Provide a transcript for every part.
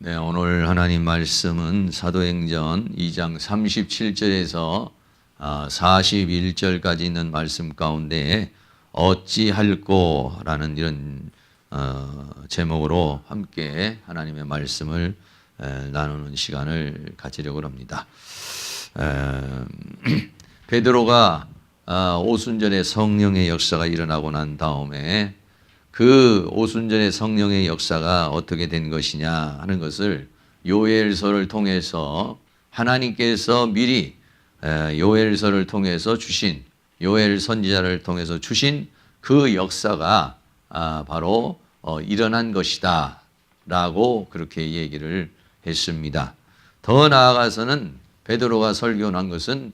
네, 오늘 하나님 말씀은 사도행전 2장 37절에서 41절까지 있는 말씀 가운데 어찌할꼬라는 이런 제목으로 함께 하나님의 말씀을 나누는 시간을 가지려고 합니다. 베드로가 오순절에 성령의 역사가 일어나고 난 다음에 그 오순절의 성령의 역사가 어떻게 된 것이냐 하는 것을 요엘서를 통해서 하나님께서 미리 요엘서를 통해서 주신 요엘 선지자를 통해서 주신 그 역사가 바로 일어난 것이다 라고 그렇게 얘기를 했습니다. 더 나아가서는 베드로가 설교한 것은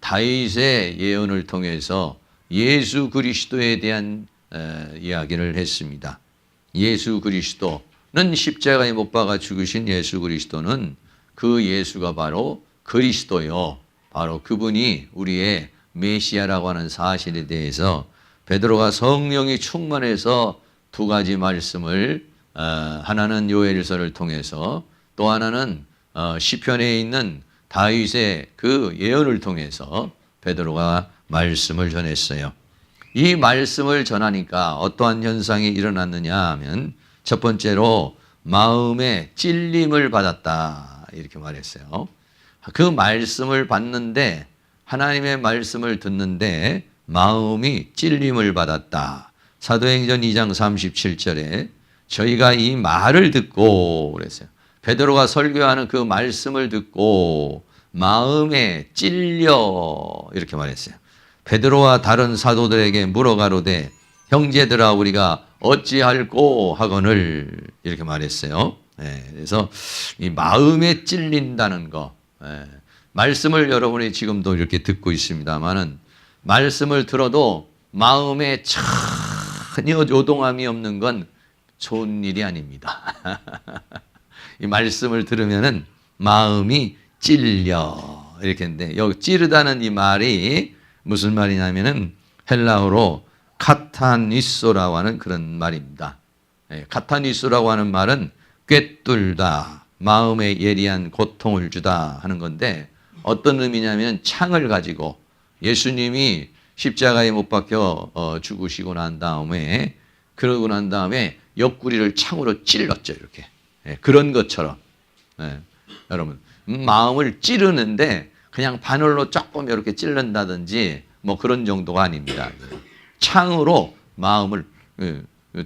다윗의 예언을 통해서 예수 그리스도에 대한 이야기를 했습니다. 예수 그리스도는 십자가에 못 박아 죽으신 예수 그리스도는 그 예수가 바로 그리스도요. 바로 그분이 우리의 메시아라고 하는 사실에 대해서 베드로가 성령이 충만해서 두 가지 말씀을 하나는 요엘서를 통해서 또 하나는 시편에 있는 다윗의 그 예언을 통해서 베드로가 말씀을 전했어요. 이 말씀을 전하니까 어떠한 현상이 일어났느냐 하면 첫 번째로 마음에 찔림을 받았다 이렇게 말했어요. 그 말씀을 받는데 하나님의 말씀을 듣는데 마음이 찔림을 받았다. 사도행전 2장 37절에 저희가 이 말을 듣고 그랬어요. 베드로가 설교하는 그 말씀을 듣고 마음에 찔려 이렇게 말했어요. 베드로와 다른 사도들에게 물어가로되 형제들아 우리가 어찌할꼬 하거늘 이렇게 말했어요. 그래서 이 마음에 찔린다는 거, 말씀을 여러분이 지금도 이렇게 듣고 있습니다만은 말씀을 들어도 마음에 전혀 요동함이 없는 건 좋은 일이 아닙니다. 이 말씀을 들으면은 마음이 찔려 이렇게 했는데 여기 찌르다는 이 말이 무슨 말이냐면은 헬라어로 카타니소라고 하는 그런 말입니다. 카타니소라고 하는 말은 꿰뚫다, 마음에 예리한 고통을 주다 하는 건데 어떤 의미냐면 창을 가지고 예수님이 십자가에 못 박혀 죽으시고 난 다음에 그러고 난 다음에 옆구리를 창으로 찔렀죠. 이렇게. 그런 것처럼 여러분 마음을 찌르는데 그냥 바늘로 조금 이렇게 찔른다든지 뭐 그런 정도가 아닙니다. 창으로 마음을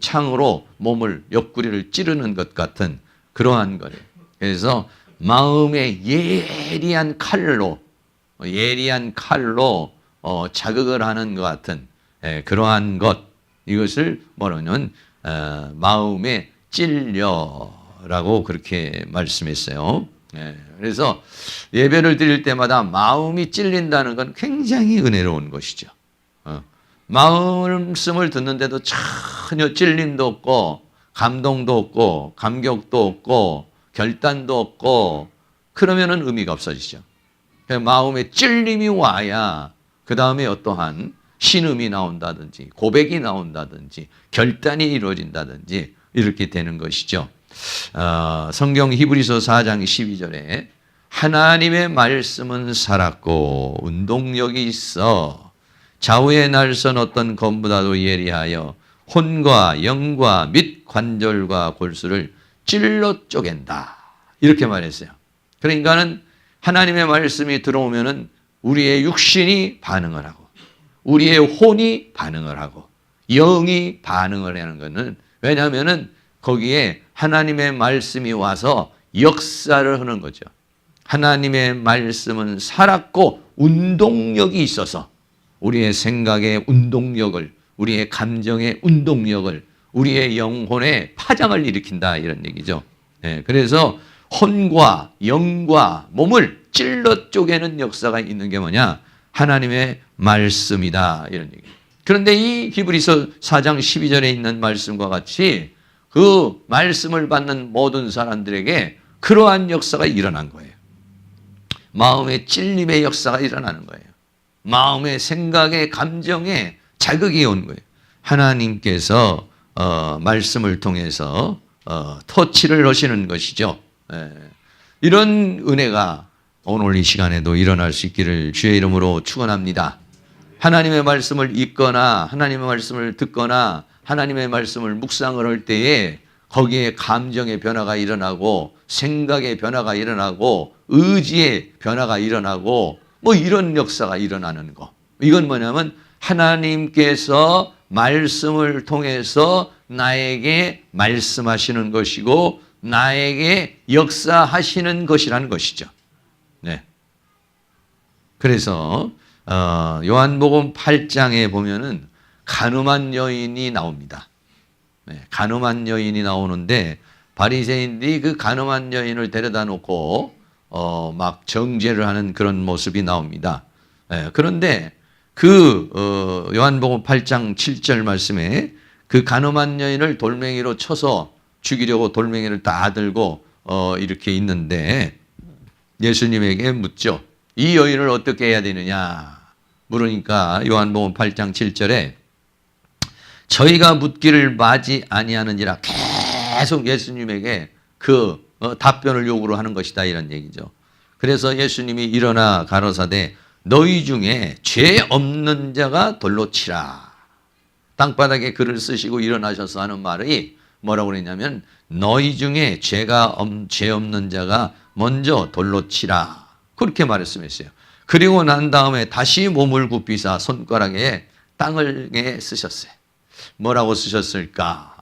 창으로 몸을 옆구리를 찌르는 것 같은 그러한 거예요. 그래서 마음의 예리한 칼로 자극을 하는 것 같은 그러한 것 이것을 뭐냐면 마음에 찔려라고 그렇게 말씀했어요. 그래서 예배를 드릴 때마다 마음이 찔린다는 건 굉장히 은혜로운 것이죠. 말씀을 듣는데도 전혀 찔림도 없고 감동도 없고 감격도 없고 결단도 없고 그러면은 의미가 없어지죠. 마음에 찔림이 와야 그 다음에 어떠한 신음이 나온다든지 고백이 나온다든지 결단이 이루어진다든지 이렇게 되는 것이죠. 성경 히브리서 4장 12절에 하나님의 말씀은 살았고 운동력이 있어 좌우에 날선 어떤 검보다도 예리하여 혼과 영과 및 관절과 골수를 찔러 쪼갠다 이렇게 말했어요. 그러니까는 하나님의 말씀이 들어오면은 우리의 육신이 반응을 하고 우리의 혼이 반응을 하고 영이 반응을 하는 것은 왜냐하면은 거기에 하나님의 말씀이 와서 역사를 하는 거죠. 하나님의 말씀은 살았고 운동력이 있어서 우리의 생각의 운동력을, 우리의 감정의 운동력을, 우리의 영혼의 파장을 일으킨다 이런 얘기죠. 그래서 혼과 영과 몸을 찔러 쪼개는 역사가 있는 게 뭐냐? 하나님의 말씀이다 이런 얘기. 그런데 이 히브리서 4장 12절에 있는 말씀과 같이 그 말씀을 받는 모든 사람들에게 그러한 역사가 일어난 거예요. 마음의 찔림의 역사가 일어나는 거예요. 마음의 생각의 감정에 자극이 온 거예요. 하나님께서 말씀을 통해서 터치를 하시는 것이죠. 예. 이런 은혜가 오늘 이 시간에도 일어날 수 있기를 주의 이름으로 축원합니다. 하나님의 말씀을 읽거나 하나님의 말씀을 듣거나 하나님의 말씀을 묵상을 할 때에 거기에 감정의 변화가 일어나고 생각의 변화가 일어나고 의지의 변화가 일어나고 뭐 이런 역사가 일어나는 거. 이건 뭐냐면 하나님께서 말씀을 통해서 나에게 말씀하시는 것이고 나에게 역사하시는 것이라는 것이죠. 네. 그래서 요한복음 8장에 보면은 간음한 여인이 나옵니다. 네, 간음한 여인이 나오는데 바리새인들이 그 간음한 여인을 데려다 놓고 막 정죄를 하는 그런 모습이 나옵니다. 네, 그런데 그 요한복음 8장 7절 말씀에 그 간음한 여인을 돌멩이로 쳐서 죽이려고 돌멩이를 다 들고 이렇게 있는데 예수님에게 묻죠. 이 여인을 어떻게 해야 되느냐 물으니까 요한복음 8장 7절에 저희가 묻기를 마지 아니하는지라 계속 예수님에게 그 답변을 요구를 하는 것이다 이런 얘기죠. 그래서 예수님이 일어나 가로사대 너희 중에 죄 없는 자가 돌로 치라. 땅바닥에 글을 쓰시고 일어나셔서 하는 말이 뭐라고 그랬냐면 너희 중에 죄 없는 자가 먼저 돌로 치라. 그렇게 말씀했어요. 그리고 난 다음에 다시 몸을 굽히사 손가락에 땅을 쓰셨어요. 뭐라고 쓰셨을까?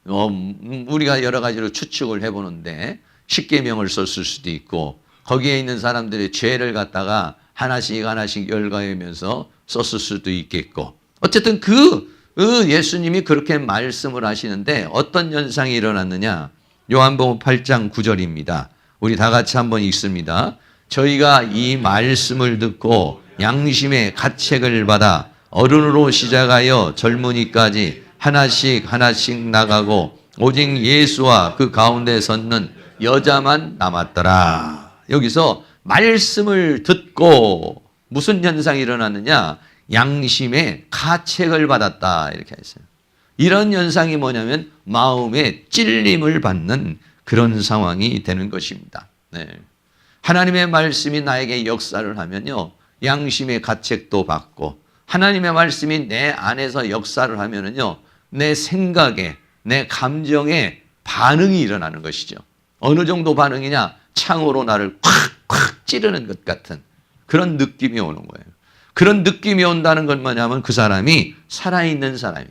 우리가 여러 가지로 추측을 해보는데 십계명을 썼을 수도 있고 거기에 있는 사람들의 죄를 갖다가 하나씩 열거하면서 썼을 수도 있겠고 어쨌든 예수님이 그렇게 말씀을 하시는데 어떤 현상이 일어났느냐? 요한복음 8장 9절입니다. 우리 다 같이 한번 읽습니다. 저희가 이 말씀을 듣고 양심의 가책을 받아 어른으로 시작하여 젊은이까지 하나씩 나가고 오직 예수와 그 가운데 섰는 여자만 남았더라. 여기서 말씀을 듣고 무슨 현상이 일어났느냐? 양심의 가책을 받았다 이렇게 했어요. 이런 현상이 뭐냐면 마음에 찔림을 받는 그런 상황이 되는 것입니다. 네. 하나님의 말씀이 나에게 역사를 하면요. 양심의 가책도 받고 하나님의 말씀이 내 안에서 역사를 하면은요. 내 생각에 내 감정에 반응이 일어나는 것이죠. 어느 정도 반응이냐? 창으로 나를 콱콱 찌르는 것 같은 그런 느낌이 오는 거예요. 그런 느낌이 온다는 건 뭐냐면 그 사람이 살아있는 사람이에요.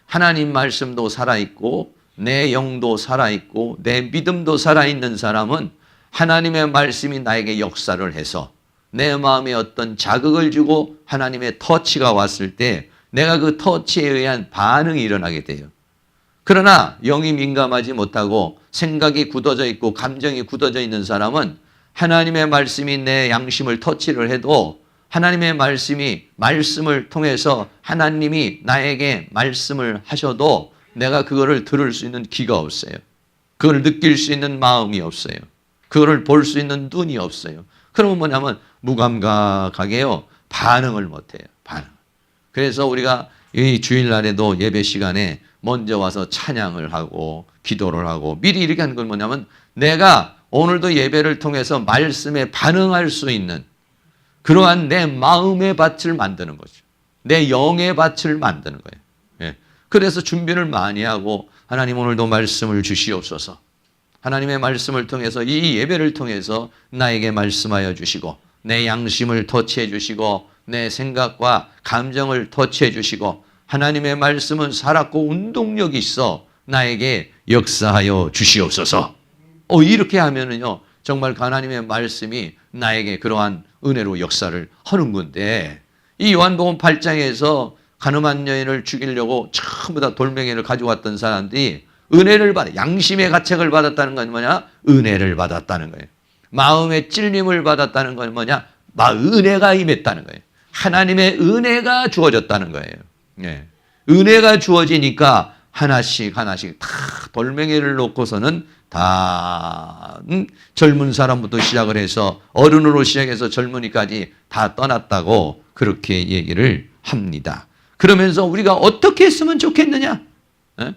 하나님 말씀도 살아있고 내 영도 살아있고 내 믿음도 살아있는 사람은 하나님의 말씀이 나에게 역사를 해서 내 마음에 어떤 자극을 주고 하나님의 터치가 왔을 때 내가 그 터치에 의한 반응이 일어나게 돼요. 그러나 영이 민감하지 못하고 생각이 굳어져 있고 감정이 굳어져 있는 사람은 하나님의 말씀이 내 양심을 터치를 해도 하나님의 말씀을 통해서 하나님이 나에게 말씀을 하셔도 내가 그거를 들을 수 있는 귀가 없어요. 그걸 느낄 수 있는 마음이 없어요. 그거를 볼 수 있는 눈이 없어요. 그러면 뭐냐면 무감각하게요. 반응을 못해요. 반응. 그래서 우리가 이 주일날에도 예배 시간에 먼저 와서 찬양을 하고 기도를 하고 미리 이렇게 하는 건 뭐냐면 내가 오늘도 예배를 통해서 말씀에 반응할 수 있는 그러한 내 마음의 밭을 만드는 거죠. 내 영의 밭을 만드는 거예요. 예. 그래서 준비를 많이 하고 하나님 오늘도 말씀을 주시옵소서. 하나님의 말씀을 통해서 이 예배를 통해서 나에게 말씀하여 주시고 내 양심을 터치해 주시고 내 생각과 감정을 터치해 주시고 하나님의 말씀은 살았고 운동력이 있어 나에게 역사하여 주시옵소서. 이렇게 하면은요 정말 하나님의 말씀이 나에게 그러한 은혜로 역사를 하는 건데 이 요한복음 8장에서 간음한 여인을 죽이려고 전부 다 돌멩이를 가져왔던 사람들이 은혜를 받아 양심의 가책을 받았다는 건 뭐냐? 은혜를 받았다는 거예요. 마음의 찔림을 받았다는 건 뭐냐? 은혜가 임했다는 거예요. 하나님의 은혜가 주어졌다는 거예요. 예. 은혜가 주어지니까 하나씩 다 돌멩이를 놓고서는 다 젊은 사람부터 시작을 해서 어른으로 시작해서 젊은이까지 다 떠났다고 그렇게 얘기를 합니다. 그러면서 우리가 어떻게 했으면 좋겠느냐? 예?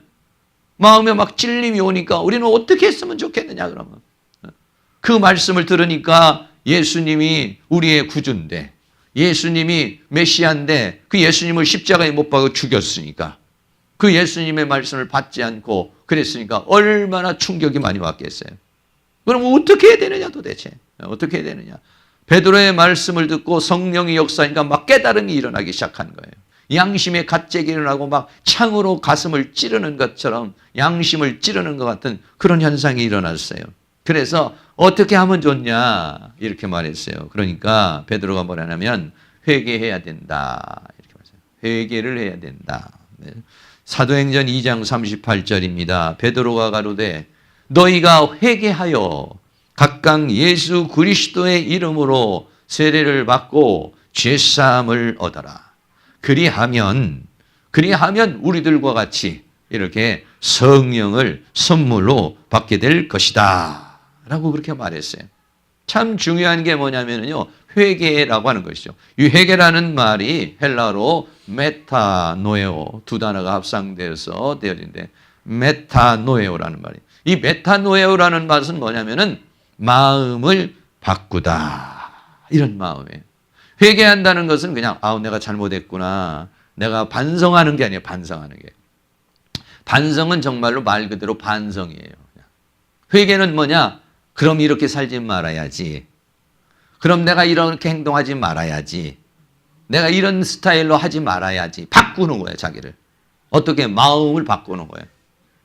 마음에 막 찔림이 오니까 우리는 어떻게 했으면 좋겠느냐 그러면. 그 말씀을 들으니까 예수님이 우리의 구주인데, 예수님이 메시아인데 그 예수님을 십자가에 못 박아 죽였으니까, 그 예수님의 말씀을 받지 않고 그랬으니까 얼마나 충격이 많이 왔겠어요. 그럼 어떻게 해야 되느냐 도대체. 어떻게 해야 되느냐. 베드로의 말씀을 듣고 성령이 역사하니까 막 깨달음이 일어나기 시작한 거예요. 양심의 가책이 일어나고 막 창으로 가슴을 찌르는 것처럼 양심을 찌르는 것 같은 그런 현상이 일어났어요. 그래서 어떻게 하면 좋냐 이렇게 말했어요. 그러니까 베드로가 뭐라냐면 회개해야 된다 이렇게 말했어요. 회개를 해야 된다. 네. 사도행전 2장 38절입니다. 베드로가 가로되 너희가 회개하여 각각 예수 그리스도의 이름으로 세례를 받고 죄사함을 얻어라. 그리하면 우리들과 같이 이렇게 성령을 선물로 받게 될 것이다 라고 그렇게 말했어요. 참 중요한 게 뭐냐면요, 회개라고 하는 것이죠. 이 회개라는 말이 헬라어로 메타노에오, 두 단어가 합성되어서 되어진데 메타노에오라는 말이에요. 이 메타노에오라는 말은 뭐냐면은 마음을 바꾸다, 이런 마음이에요. 회개한다는 것은 그냥 내가 잘못했구나, 내가 반성하는 게 아니에요. 반성하는 게. 반성은 정말로 말 그대로 반성이에요. 회개는 뭐냐? 그럼 이렇게 살지 말아야지. 그럼 내가 이렇게 행동하지 말아야지. 내가 이런 스타일로 하지 말아야지. 바꾸는 거예요, 자기를. 어떻게? 마음을 바꾸는 거예요.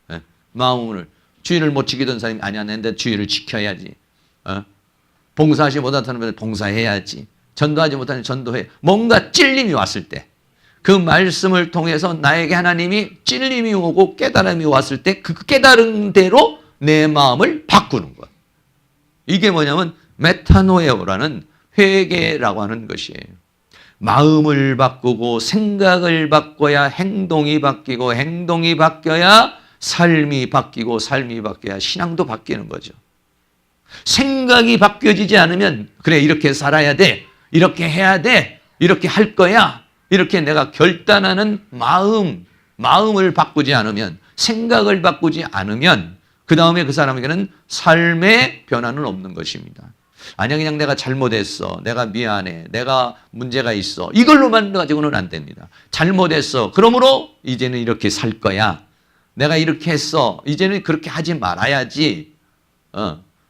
네? 마음을. 주의를 못 지키던 사람이 아니야, 내가 주의를 지켜야지. 봉사하지 못하는 사람은 봉사해야지. 전도하지 못하는 전도해. 뭔가 찔림이 왔을 때, 그 말씀을 통해서 나에게 하나님이 찔림이 오고 깨달음이 왔을 때 그 깨달음대로 내 마음을 바꾸는 거야. 이게 뭐냐면 메타노에오라는 회개라고 하는 것이에요. 마음을 바꾸고 생각을 바꿔야 행동이 바뀌고, 행동이 바뀌어야 삶이 바뀌고, 삶이 바뀌어야 신앙도 바뀌는 거죠. 생각이 바뀌어지지 않으면 그래, 이렇게 살아야 돼, 이렇게 해야 돼, 이렇게 할 거야, 이렇게 내가 결단하는 마음을 바꾸지 않으면, 생각을 바꾸지 않으면 그 다음에 그 사람에게는 삶의 변화는 없는 것입니다. 아니야, 그냥 내가 잘못했어, 내가 미안해, 내가 문제가 있어, 이걸로만 가지고는 안 됩니다. 잘못했어, 그러므로 이제는 이렇게 살 거야, 내가 이렇게 했어, 이제는 그렇게 하지 말아야지,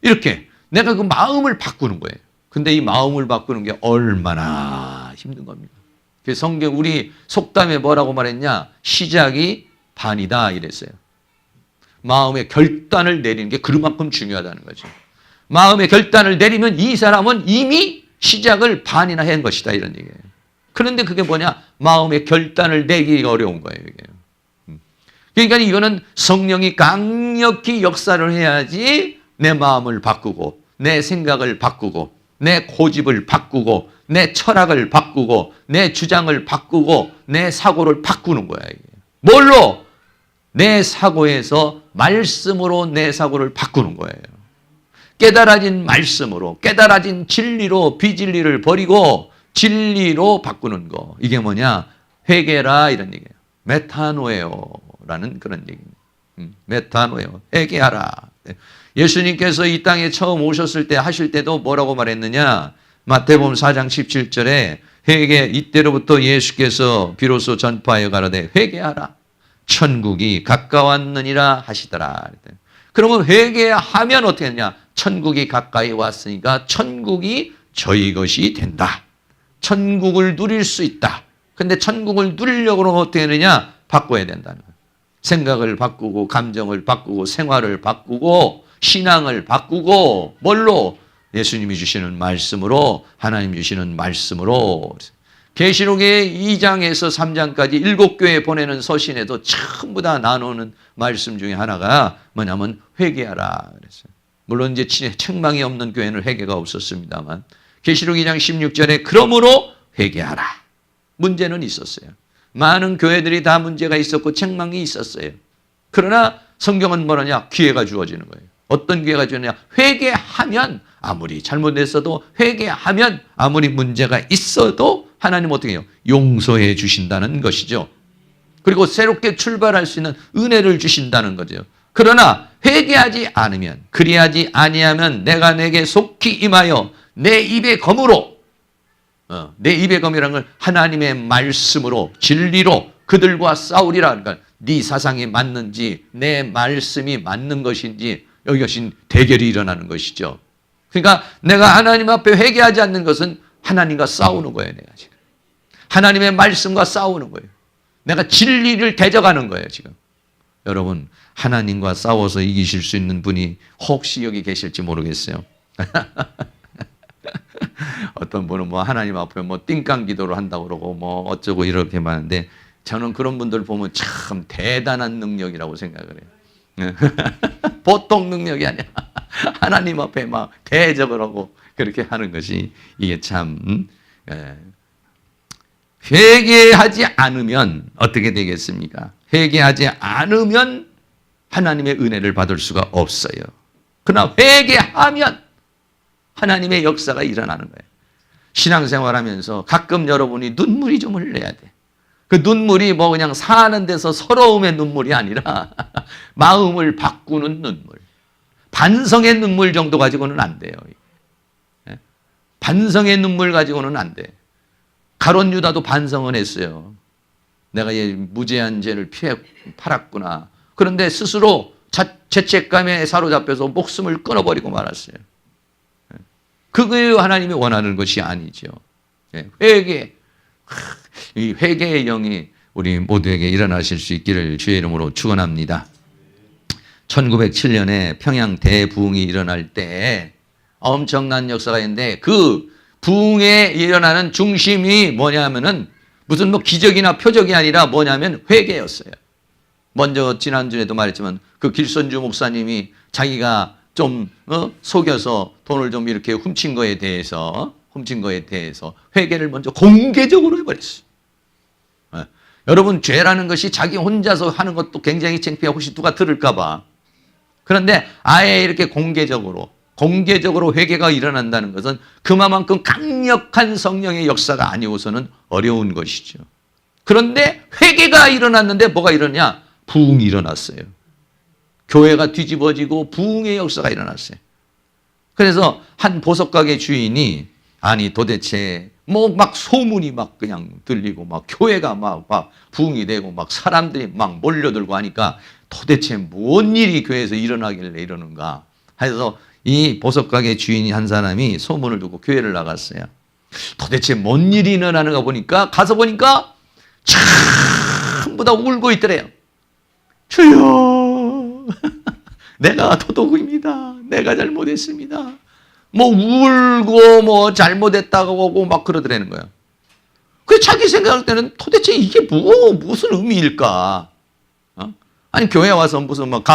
이렇게 내가 그 마음을 바꾸는 거예요. 근데 이 마음을 바꾸는 게 얼마나 힘든 겁니다. 그래서 성경 우리 속담에 뭐라고 말했냐? 시작이 반이다 이랬어요. 마음의 결단을 내리는 게 그만큼 중요하다는 거죠. 마음의 결단을 내리면 이 사람은 이미 시작을 반이나 한 것이다, 이런 얘기예요. 그런데 그게 뭐냐? 마음의 결단을 내기가 어려운 거예요, 이게. 그러니까 이거는 성령이 강력히 역사를 해야지 내 마음을 바꾸고, 내 생각을 바꾸고, 내 고집을 바꾸고, 내 철학을 바꾸고, 내 주장을 바꾸고, 내 사고를 바꾸는 거야, 이게. 뭘로? 내 사고에서 말씀으로 내 사고를 바꾸는 거예요. 깨달아진 말씀으로, 깨달아진 진리로 비진리를 버리고 진리로 바꾸는 거. 이게 뭐냐? 회개라, 이런 얘기예요. 메타노에오라는 그런 얘기입니다. 메타노에오, 회개하라. 예수님께서 이 땅에 처음 오셨을 때 하실 때도 뭐라고 말했느냐? 마태복음 4장 17절에 회개, 이때로부터 예수께서 비로소 전파하여 가라되 회개하라, 천국이 가까웠느니라 하시더라. 그러면 회개하면 어떻게 되냐? 천국이 가까이 왔으니까 천국이 저희 것이 된다. 천국을 누릴 수 있다. 근데 천국을 누리려고 하면 어떻게 되느냐? 바꿔야 된다는 거예요. 생각을 바꾸고, 감정을 바꾸고, 생활을 바꾸고, 신앙을 바꾸고, 뭘로? 예수님이 주시는 말씀으로, 하나님 주시는 말씀으로. 계시록의 2장에서 3장까지 7교회에 보내는 서신에도 전부 다 나누는 말씀 중에 하나가 뭐냐면 회개하라 그랬어요. 물론 이제 책망이 없는 교회는 회개가 없었습니다만, 계시록 2장 16절에 그러므로 회개하라. 문제는 있었어요. 많은 교회들이 다 문제가 있었고 책망이 있었어요. 그러나 성경은 뭐라냐? 기회가 주어지는 거예요. 어떤 기회가 주느냐? 회개하면, 아무리 잘못했어도 회개하면, 아무리 문제가 있어도 하나님 어떻게 해요? 용서해 주신다는 것이죠. 그리고 새롭게 출발할 수 있는 은혜를 주신다는 거죠. 그러나 회개하지 않으면, 그리하지 아니하면 내가 내게 속히 임하여 내 입의 검으로, 내 입의 검이라는 걸 하나님의 말씀으로, 진리로 그들과 싸우리라. 그러니까 네 사상이 맞는지 내 말씀이 맞는 것인지 이것이 대결이 일어나는 것이죠. 그러니까 내가 하나님 앞에 회개하지 않는 것은 하나님과 싸우는 거예요. 내가 지금 하나님의 말씀과 싸우는 거예요. 내가 진리를 대적하는 거예요. 지금 여러분, 하나님과 싸워서 이기실 수 있는 분이 혹시 여기 계실지 모르겠어요. 어떤 분은 뭐 하나님 앞에 뭐 띵깡 기도를 한다고 그러고 뭐 어쩌고 이렇게 하는데, 저는 그런 분들 보면 참 대단한 능력이라고 생각을 해요. 보통 능력이 아니야. 하나님 앞에 막 대적을 하고 그렇게 하는 것이 이게 참 회개하지 않으면 어떻게 되겠습니까? 회개하지 않으면 하나님의 은혜를 받을 수가 없어요. 그러나 회개하면 하나님의 역사가 일어나는 거예요. 신앙생활하면서 가끔 여러분이 눈물이 좀 흘려야 돼. 그 눈물이 뭐 그냥 사는 데서 서러움의 눈물이 아니라 마음을 바꾸는 눈물, 반성의 눈물 정도 가지고는 안 돼요. 반성의 눈물 가지고는 안 돼. 가룟 유다도 반성은 했어요. 내가 무죄한 죄를 팔았구나. 그런데 스스로 죄책감에 사로잡혀서 목숨을 끊어버리고 말았어요. 그게 하나님이 원하는 것이 아니죠. 회개, 이 회개의 영이 우리 모두에게 일어나실 수 있기를 주의 이름으로 축원합니다. 1907년에 평양 대부흥이 일어날 때 엄청난 역사가 있는데, 그 부흥에 일어나는 중심이 뭐냐면은 무슨 뭐 기적이나 표적이 아니라 뭐냐면 회개였어요. 먼저 지난주에도 말했지만 그 길선주 목사님이 자기가 좀 속여서 돈을 좀 이렇게 훔친 거에 대해서 회개를 먼저 공개적으로 해버렸어요. 여러분, 죄라는 것이 자기 혼자서 하는 것도 굉장히 창피하고 혹시 누가 들을까 봐. 그런데 아예 이렇게 공개적으로 회개가 일어난다는 것은 그만큼 강력한 성령의 역사가 아니고서는 어려운 것이죠. 그런데 회개가 일어났는데 뭐가 일어나냐? 부흥이 일어났어요. 교회가 뒤집어지고 부흥의 역사가 일어났어요. 그래서 한 보석가게 주인이, 아니 도대체 뭐 막 소문이 막 그냥 들리고 막 교회가 막 부흥이 되고 막 사람들이 막 몰려들고 하니까 도대체 뭔 일이 교회에서 일어나길래 이러는가 해서 이 보석가게 주인이 한 사람이 소문을 두고 교회를 나갔어요. 도대체 뭔 일이 일어나는가 가서 보니까 전부 다 울고 있더래요. 주여, 내가 도둑입니다. 내가 잘못했습니다. 뭐 울고 뭐 잘못했다고 하고 막 그러더라는 거예요. 그 자기 생각할 때는 도대체 이게 무슨 의미일까? 아니 교회 와서 무슨 막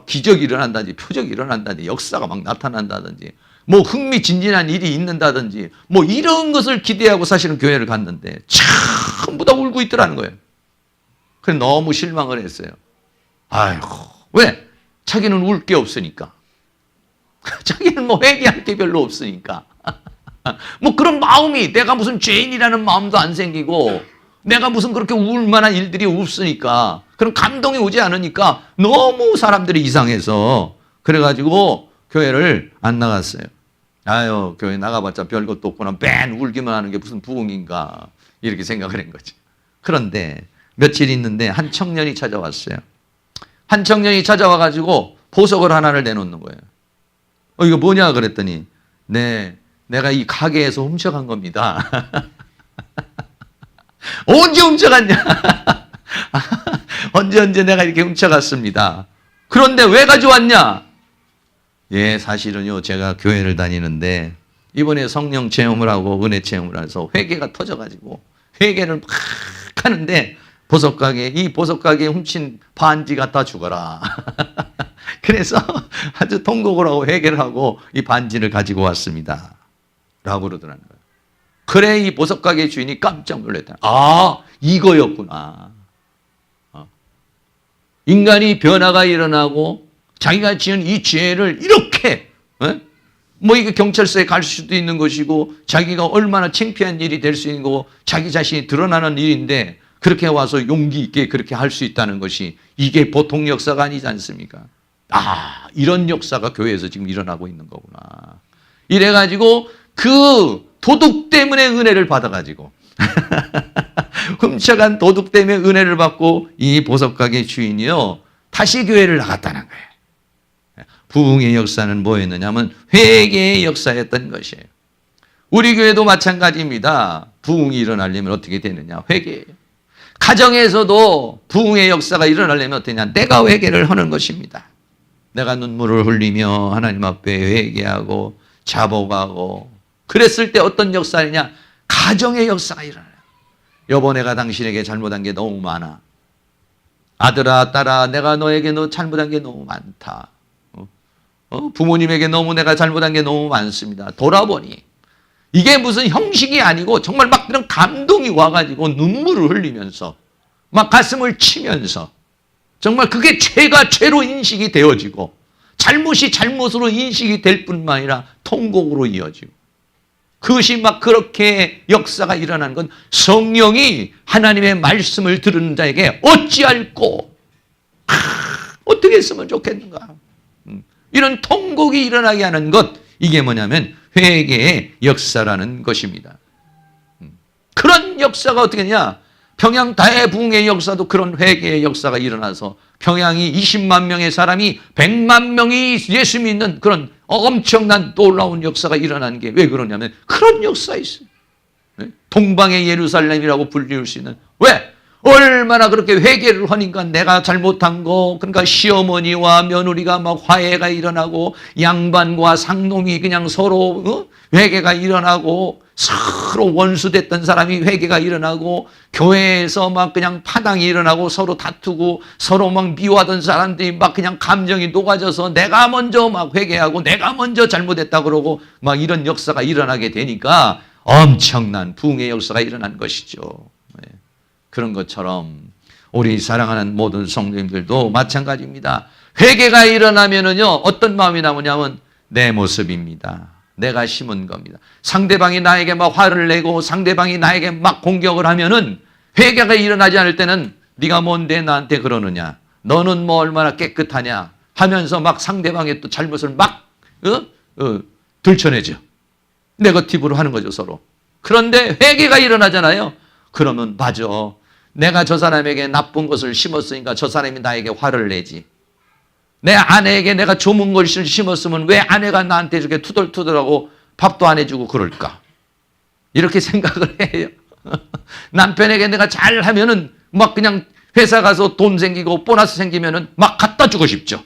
기적이 일어난다든지 표적이 일어난다든지 역사가 막 나타난다든지 뭐 흥미진진한 일이 있는다든지 뭐 이런 것을 기대하고 사실은 교회를 갔는데 전부 다 울고 있더라는 거예요. 그래서 너무 실망을 했어요. 아이고, 왜? 자기는 울 게 없으니까. 자기는 뭐 회개할 게 별로 없으니까. 뭐 그런 마음이, 내가 무슨 죄인이라는 마음도 안 생기고 내가 무슨 그렇게 울 만한 일들이 없으니까, 그런 감동이 오지 않으니까 너무 사람들이 이상해서 그래가지고 교회를 안 나갔어요. 아유, 교회 나가봤자 별것도 없구나. 맨 울기만 하는 게 무슨 부흥인가 이렇게 생각을 한 거지. 그런데 며칠 있는데 한 청년이 찾아왔어요. 한 청년이 찾아와가지고 보석을 하나를 내놓는 거예요. 이거 뭐냐 그랬더니, 네, 내가 이 가게에서 훔쳐간 겁니다. 언제 훔쳐갔냐? 언제 내가 이렇게 훔쳐갔습니다. 그런데 왜 가져왔냐? 예, 사실은요, 제가 교회를 다니는데 이번에 성령 체험을 하고 은혜 체험을 해서 회개가 터져가지고 회개를 막 하는데 이 보석가게에 훔친 반지 갖다 주거라. 그래서 아주 통곡을 하고 회개를 하고 이 반지를 가지고 왔습니다. 라고 그러더라는 거예요. 그래, 이 보석가게 주인이 깜짝 놀랐다. 아, 이거였구나. 인간이 변화가 일어나고 자기가 지은 이 죄를 이렇게, 뭐 이게 경찰서에 갈 수도 있는 것이고 자기가 얼마나 창피한 일이 될 수 있는 거고 자기 자신이 드러나는 일인데 그렇게 와서 용기 있게 그렇게 할 수 있다는 것이 이게 보통 역사가 아니지 않습니까? 아, 이런 역사가 교회에서 지금 일어나고 있는 거구나. 이래가지고 그 도둑 때문에 은혜를 받아가지고 훔쳐간 도둑 때문에 은혜를 받고 이 보석가게 주인이요 다시 교회를 나갔다는 거예요. 부흥의 역사는 뭐였느냐면 회개의 역사였던 것이에요. 우리 교회도 마찬가지입니다. 부흥이 일어나려면 어떻게 되느냐? 회개예요. 가정에서도 부흥의 역사가 일어나려면 어떠냐? 내가 회개를 하는 것입니다. 내가 눈물을 흘리며 하나님 앞에 회개하고 자복하고 그랬을 때 어떤 역사냐? 가정의 역사가 일어나요. 여보, 내가 당신에게 잘못한 게 너무 많아. 아들아, 딸아, 내가 너에게 잘못한 게 너무 많다. 부모님에게 내가 잘못한 게 너무 많습니다. 돌아보니 이게 무슨 형식이 아니고 정말 막 그런 감동이 와가지고 눈물을 흘리면서 막 가슴을 치면서 정말 그게 죄가 죄로 인식이 되어지고 잘못이 잘못으로 인식이 될 뿐만 아니라 통곡으로 이어지고 그것이 막 그렇게 역사가 일어나는 건 성령이 하나님의 말씀을 들은 자에게 어찌할꼬 어떻게 했으면 좋겠는가. 이런 통곡이 일어나게 하는 것, 이게 뭐냐면 회개의 역사라는 것입니다. 그런 역사가 어떻게 되냐? 평양 대부흥의 역사도 그런 회개의 역사가 일어나서 평양이 20만 명의 사람이 100만 명이 예수 믿는 그런 엄청난 놀라운 역사가 일어나는 게 왜 그러냐면 그런 역사가 있어요. 동방의 예루살렘이라고 불릴 수 있는. 왜? 얼마나 그렇게 회개를 하니까 내가 잘못한 거, 그러니까 시어머니와 며느리가 막 화해가 일어나고 양반과 상놈이 그냥 서로 회개가 일어나고 서로 원수됐던 사람이 회개가 일어나고 교회에서 막 그냥 파당이 일어나고 서로 다투고 서로 막 미워하던 사람들이 막 그냥 감정이 녹아져서 내가 먼저 막 회개하고 내가 먼저 잘못했다 그러고 막 이런 역사가 일어나게 되니까 엄청난 부흥의 역사가 일어난 것이죠. 그런 것처럼 우리 사랑하는 모든 성도님들도 마찬가지입니다. 회개가 일어나면은요 어떤 마음이 나오냐면 내 모습입니다. 내가 심은 겁니다. 상대방이 나에게 막 화를 내고 상대방이 나에게 막 공격을 하면은 회개가 일어나지 않을 때는 네가 뭔데 나한테 그러느냐, 너는 뭐 얼마나 깨끗하냐 하면서 막 상대방의 또 잘못을 막 들춰내죠. 네거티브로 하는 거죠 서로. 그런데 회개가 일어나잖아요. 그러면 맞아, 내가 저 사람에게 나쁜 것을 심었으니까 저 사람이 나에게 화를 내지. 내 아내에게 내가 좋은 것을 심었으면 왜 아내가 나한테 이렇게 투덜투덜하고 밥도 안 해주고 그럴까? 이렇게 생각을 해요. 남편에게 내가 잘하면은 막 그냥 회사 가서 돈 생기고 보너스 생기면은 막 갖다 주고 싶죠.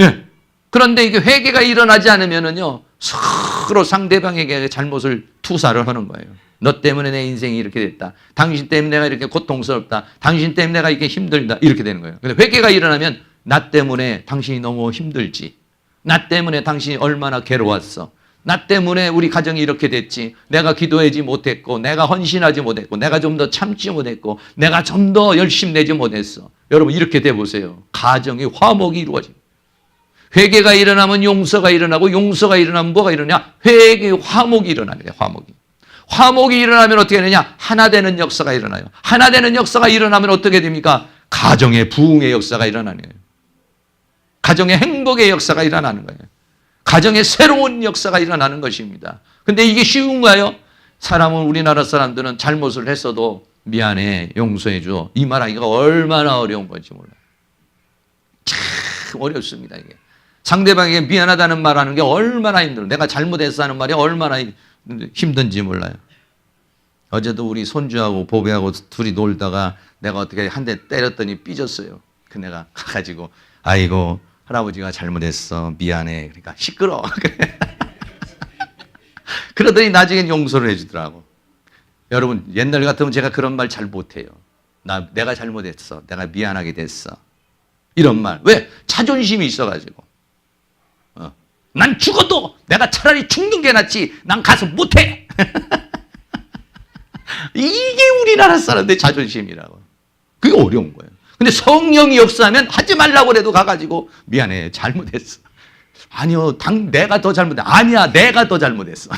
예. 그런데 이게 회개가 일어나지 않으면은요 서로 상대방에게 잘못을 투사를 하는 거예요. 너 때문에 내 인생이 이렇게 됐다. 당신 때문에 내가 이렇게 고통스럽다. 당신 때문에 내가 이렇게 힘들다. 이렇게 되는 거예요. 근데 회개가 일어나면 나 때문에 당신이 너무 힘들지. 나 때문에 당신이 얼마나 괴로웠어. 나 때문에 우리 가정이 이렇게 됐지. 내가 기도하지 못했고, 내가 헌신하지 못했고, 내가 좀 더 참지 못했고, 내가 좀 더 열심 내지 못했어. 여러분 이렇게 돼 보세요. 가정의 화목이 이루어집니다. 회개가 일어나면 용서가 일어나고, 용서가 일어나면 뭐가 일어나냐? 회개의 화목이 일어나게 돼요. 화목이. 화목이 일어나면 어떻게 되느냐? 하나 되는 역사가 일어나요. 하나 되는 역사가 일어나면 어떻게 됩니까? 가정의 부흥의 역사가 일어나는 거예요. 가정의 행복의 역사가 일어나는 거예요. 가정의 새로운 역사가 일어나는 것입니다. 근데 이게 쉬운가요? 사람은, 우리나라 사람들은 잘못을 했어도 미안해, 용서해 줘. 이 말하기가 얼마나 어려운 건지 몰라요. 참 어렵습니다, 이게. 상대방에게 미안하다는 말하는 게 얼마나 힘들어. 내가 잘못했어 하는 말이 얼마나 힘든지 몰라요. 어제도 우리 손주하고 보배하고 둘이 놀다가 내가 어떻게 한 대 때렸더니 삐졌어요. 그 내가 가가지고 아이고 할아버지가 잘못했어 미안해. 그러니까 시끄러워. 그러더니 나중엔 용서를 해주더라고. 여러분 옛날 같으면 제가 그런 말 잘 못해요. 내가 잘못했어. 내가 미안하게 됐어. 이런 말. 왜? 자존심이 있어가지고. 난 죽어도 내가 차라리 죽는 게 낫지. 난 가서 못해. 이게 우리나라 사람들의 자존심이라고. 그게 어려운 거예요. 근데 성령이 역사하면 하지 말라고 해도 가가지고 미안해 잘못했어. 아니요 내가 더 잘못했어. 아니야 내가 더 잘못했어.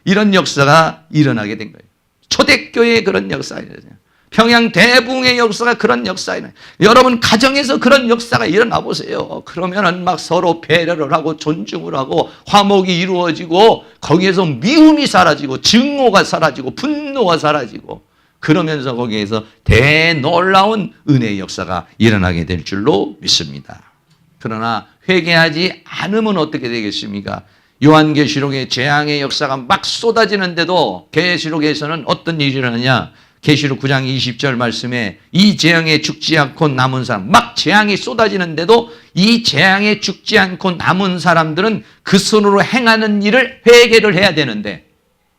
이런 역사가 일어나게 된 거예요. 초대교회에 그런 역사가 일어나요. 평양 대붕의 역사가 그런 역사예요. 여러분 가정에서 그런 역사가 일어나 보세요. 그러면은 막 서로 배려를 하고 존중을 하고 화목이 이루어지고 거기에서 미움이 사라지고 증오가 사라지고 분노가 사라지고 그러면서 거기에서 대놀라운 은혜의 역사가 일어나게 될 줄로 믿습니다. 그러나 회개하지 않으면 어떻게 되겠습니까? 요한계시록의 재앙의 역사가 막 쏟아지는데도 계시록에서는 어떤 일이 일어나냐? 계시록 9장 20절 말씀에 이 재앙에 죽지 않고 남은 사람, 막 재앙이 쏟아지는데도 이 재앙에 죽지 않고 남은 사람들은 그 손으로 행하는 일을 회개를 해야 되는데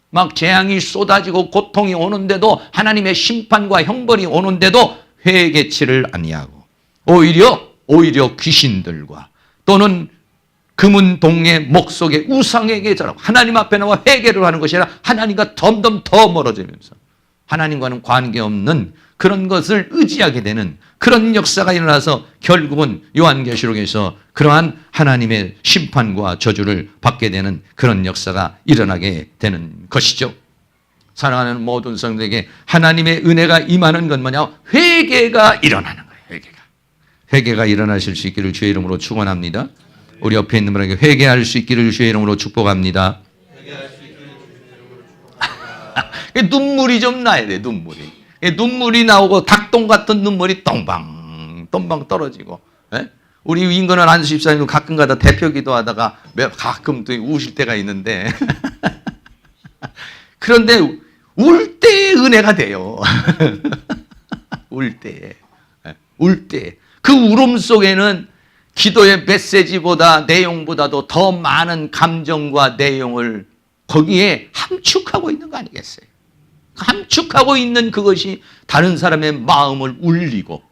막 재앙이 쏟아지고 고통이 오는데도 하나님의 심판과 형벌이 오는데도 회개치를 아니하고 오히려 귀신들과 또는 금은 동의 목속의 우상에게 절하고 하나님 앞에 나와 회개를 하는 것이 아니라 하나님과 점점 더 멀어지면서 하나님과는 관계없는 그런 것을 의지하게 되는 그런 역사가 일어나서 결국은 요한계시록에서 그러한 하나님의 심판과 저주를 받게 되는 그런 역사가 일어나게 되는 것이죠. 사랑하는 모든 성도에게 하나님의 은혜가 임하는 건 뭐냐? 회개가 일어나는 거예요. 회개가 일어나실 수 있기를 주의 이름으로 축원합니다. 우리 옆에 있는 분에게 회개할 수 있기를 주의 이름으로 축복합니다. 눈물이 좀 나야 돼. 눈물이 나오고 닭똥 같은 눈물이 똥방 떨어지고. 우리 인근은 안수 집사님도 가끔가다 대표 기도하다가 가끔 또 우실 때가 있는데 그런데 울 때의 은혜가 돼요. 울 때. 그 울음 속에는 기도의 메시지보다 내용보다도 더 많은 감정과 내용을 거기에 함축하고 있는 거 아니겠어요? 함축하고 있는 그것이 다른 사람의 마음을 울리고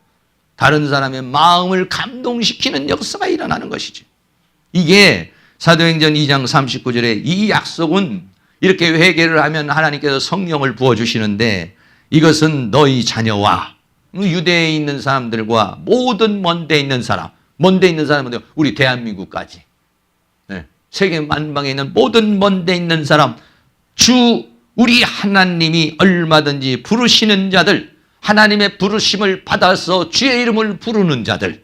다른 사람의 마음을 감동시키는 역사가 일어나는 것이지. 이게 사도행전 2장 39절에 이 약속은 이렇게 회개를 하면 하나님께서 성령을 부어주시는데 이것은 너희 자녀와 유대에 있는 사람들과 모든 먼 데 있는 사람, 먼 데 있는 사람은 우리 대한민국까지 세계 만방에 있는 모든 먼 데 있는 사람, 우리 하나님이 얼마든지 부르시는 자들, 하나님의 부르심을 받아서 주의 이름을 부르는 자들,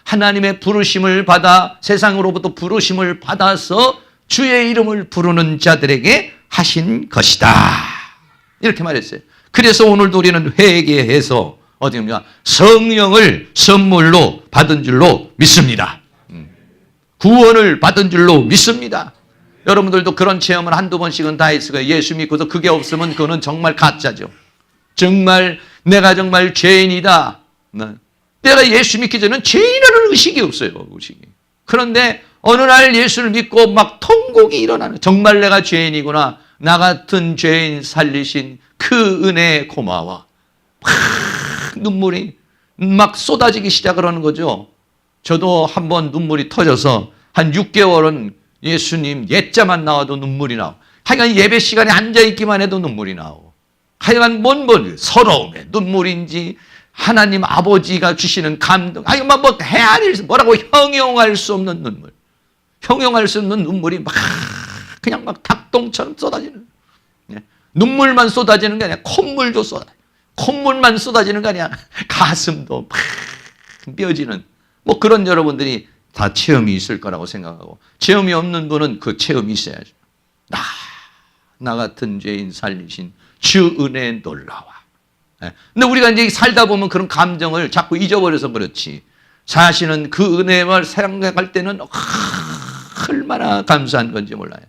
하나님의 부르심을 받아 세상으로부터 부르심을 받아서 주의 이름을 부르는 자들에게 하신 것이다. 이렇게 말했어요. 그래서 오늘도 우리는 회개해서 어디입니까? 성령을 선물로 받은 줄로 믿습니다. 구원을 받은 줄로 믿습니다. 여러분들도 그런 체험을 한두 번씩은 다 했을 거예요. 예수 믿고서 그게 없으면 그거는 정말 가짜죠. 정말 내가 정말 죄인이다. 내가 예수 믿기 전에는 죄인이라는 의식이 없어요. 의식이. 그런데 어느 날 예수를 믿고 막 통곡이 일어나는, 정말 내가 죄인이구나. 나 같은 죄인 살리신 그 은혜에 고마워. 막 눈물이 막 쏟아지기 시작을 하는 거죠. 저도 한번 눈물이 터져서 한 6개월은 예수님 예자만 나와도 눈물이 나오고, 하여간 예배 시간에 앉아있기만 해도 눈물이 나오고, 하여간 뭔 서러움에 눈물인지 하나님 아버지가 주시는 감동, 하여간 뭐 헤아릴 수, 뭐라고 형용할 수 없는 눈물, 형용할 수 없는 눈물이 막 그냥 막 닭똥처럼 쏟아지는, 눈물만 쏟아지는 게 아니라 콧물도 콧물만 쏟아지는 게 아니라 가슴도 막 뼈지는, 뭐 그런 여러분들이 다 체험이 있을 거라고 생각하고, 체험이 없는 분은 그 체험이 있어야죠. 나 같은 죄인 살리신 주 은혜 놀라워. 근데 우리가 이제 살다 보면 그런 감정을 자꾸 잊어버려서 그렇지, 사실은 그 은혜를 생각할 때는 얼마나 감사한 건지 몰라요.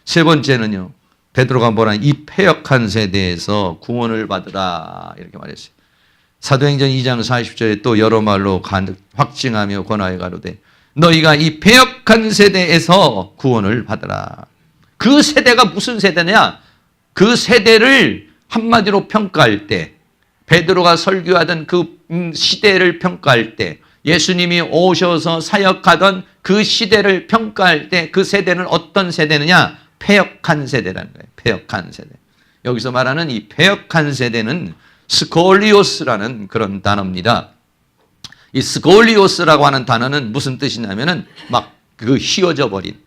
세 번째는요, 베드로가 뭐라, 이 패역한 세대에서 구원을 받으라 이렇게 말했어요. 사도행전 2장 40절에 또 여러 말로 확증하며 권하여 가로되 너희가 이 패역한 세대에서 구원을 받으라. 그 세대가 무슨 세대냐? 그 세대를 한마디로 평가할 때, 베드로가 설교하던 그 시대를 평가할 때, 예수님이 오셔서 사역하던 그 시대를 평가할 때 그 세대는 어떤 세대느냐? 패역한 세대라는 거예요. 패역한 세대. 여기서 말하는 이 패역한 세대는 스콜리오스라는 그런 단어입니다. 이 스콜리오스라고 하는 단어는 무슨 뜻이냐면은 막 그 휘어져 버린,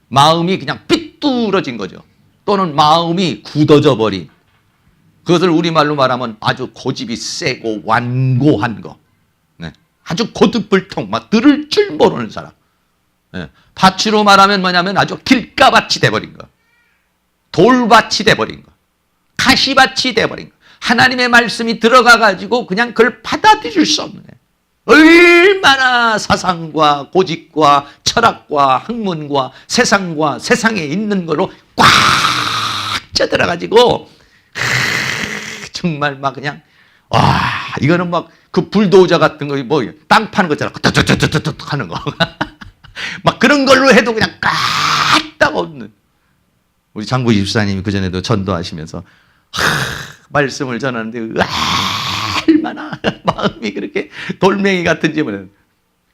마음이 그냥 삐뚤어진 거죠. 또는 마음이 굳어져 버린, 그것을 우리말로 말하면 아주 고집이 세고 완고한 거. 네. 아주 고집불통, 막 들을 줄 모르는 사람. 네. 밭으로 말하면 뭐냐면 아주 길가밭이 돼버린 거. 돌밭이 돼버린 거. 가시밭이 돼버린 거. 하나님의 말씀이 들어가가지고 그냥 그걸 받아들일 수 없는 거예요. 얼마나 사상과 고집과 철학과 학문과 세상과 세상에 있는 걸로 꽉 쪄들어가지고 정말 막 그냥 와 이거는 막 그 불도저 같은 거 뭐 땅 파는 거잖아. 뚝뚝뚝뚝뚝 하는 거. 막 그런 걸로 해도 그냥 까딱 없는. 우리 장구 집사님이 그전에도 전도하시면서 말씀을 전하는데 얼마나 마음이 그렇게 돌멩이 같은지 모르는.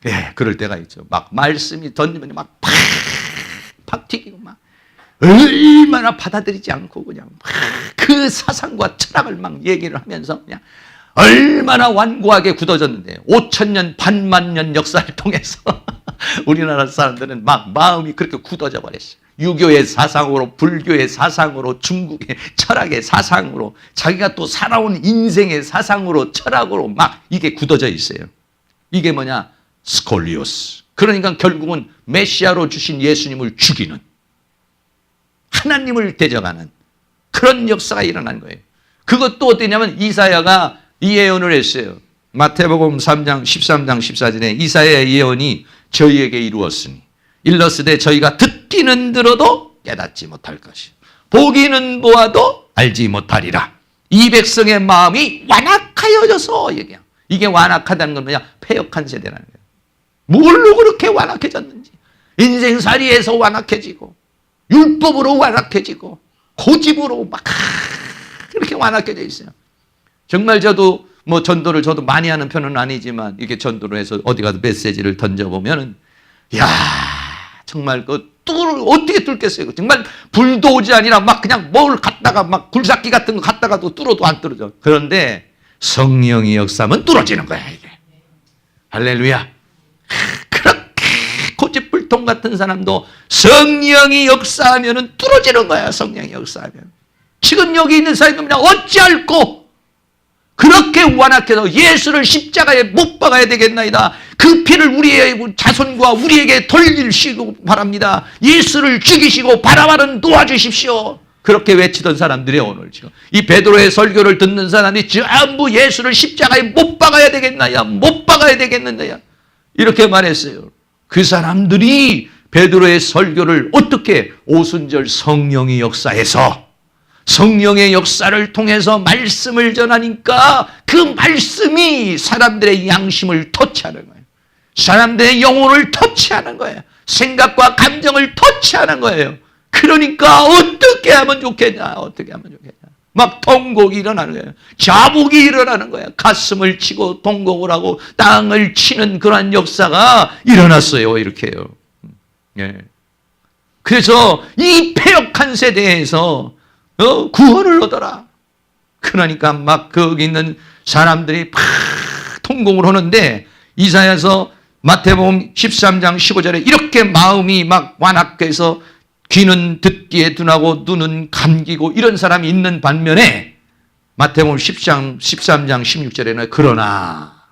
예, 그럴 때가 있죠. 막 말씀이 던지면 막 팍 튀기고 막 얼마나 받아들이지 않고 그냥 그 사상과 철학을 막 얘기를 하면서 그냥 얼마나 완고하게 굳어졌는데 5,000년 반만년 역사를 통해서 우리나라 사람들은 막 마음이 그렇게 굳어져 버렸어요. 유교의 사상으로, 불교의 사상으로, 중국의 철학의 사상으로, 자기가 또 살아온 인생의 사상으로, 철학으로 막 이게 굳어져 있어요. 이게 뭐냐? 스콜리오스. 그러니까 결국은 메시아로 주신 예수님을 죽이는, 하나님을 대적하는 그런 역사가 일어난 거예요. 그것도 어떠냐면 이사야가 이 예언을 했어요. 마태복음 3장 13장 14절에 이사야의 예언이 저희에게 이루었으니 일렀으되 저희가 듣기는 들어도 깨닫지 못할 것이요 보기는 보아도 알지 못하리라. 이 백성의 마음이 완악하여져서 얘기야. 이게 완악하다는 건 뭐냐? 패역한 세대라는 거예요. 뭘로 그렇게 완악해졌는지. 인생살이에서 완악해지고 율법으로 완악해지고 고집으로 막 그렇게 완악해져 있어요. 정말 저도 뭐 전도를 저도 많이 하는 편은 아니지만 이렇게 전도를 해서 어디 가서 메시지를 던져보면은 야 정말 그 어떻게 뚫겠어요. 정말 불도저 아니라 막 그냥 뭘 갖다가 막 굴삭기 같은 거 갖다가도 뚫어도 안 뚫어져. 그런데 성령이 역사하면 뚫어지는 거야 이게. 할렐루야. 그렇게 고집불통 같은 사람도 성령이 역사하면은 뚫어지는 거야. 성령이 역사하면. 지금 여기 있는 사람이 어찌할꼬 그렇게 완악해서 예수를 십자가에 못 박아야 되겠나이다. 그 피를 우리의 자손과 우리에게 돌리시고 바랍니다. 예수를 죽이시고 바라바는 도와주십시오. 그렇게 외치던 사람들이 오늘 지금 이 베드로의 설교를 듣는 사람이 전부 예수를 십자가에 못 박아야 되겠나야, 못 박아야 되겠는데야 이렇게 말했어요. 그 사람들이 베드로의 설교를 어떻게 오순절 성령의 역사에서 성령의 역사를 통해서 말씀을 전하니까 그 말씀이 사람들의 양심을 터치하는 거예요. 사람들의 영혼을 터치하는 거예요. 생각과 감정을 터치하는 거예요. 그러니까 어떻게 하면 좋겠냐? 어떻게 하면 좋겠냐? 막 통곡이 일어나는 거예요. 자복이 일어나는 거예요. 가슴을 치고 통곡을 하고 땅을 치는 그러한 역사가 일어났어요. 이렇게요. 예. 그래서 이 패역한 세대에서 구원을 얻어라. 그러니까 막 거기 있는 사람들이 막 통곡을 하는데 이사야서 마태복음 13장 15절에 이렇게 마음이 막 완악해서 귀는 듣기에 둔하고 눈은 감기고 이런 사람이 있는 반면에 마태복음 13장 16절에는 그러나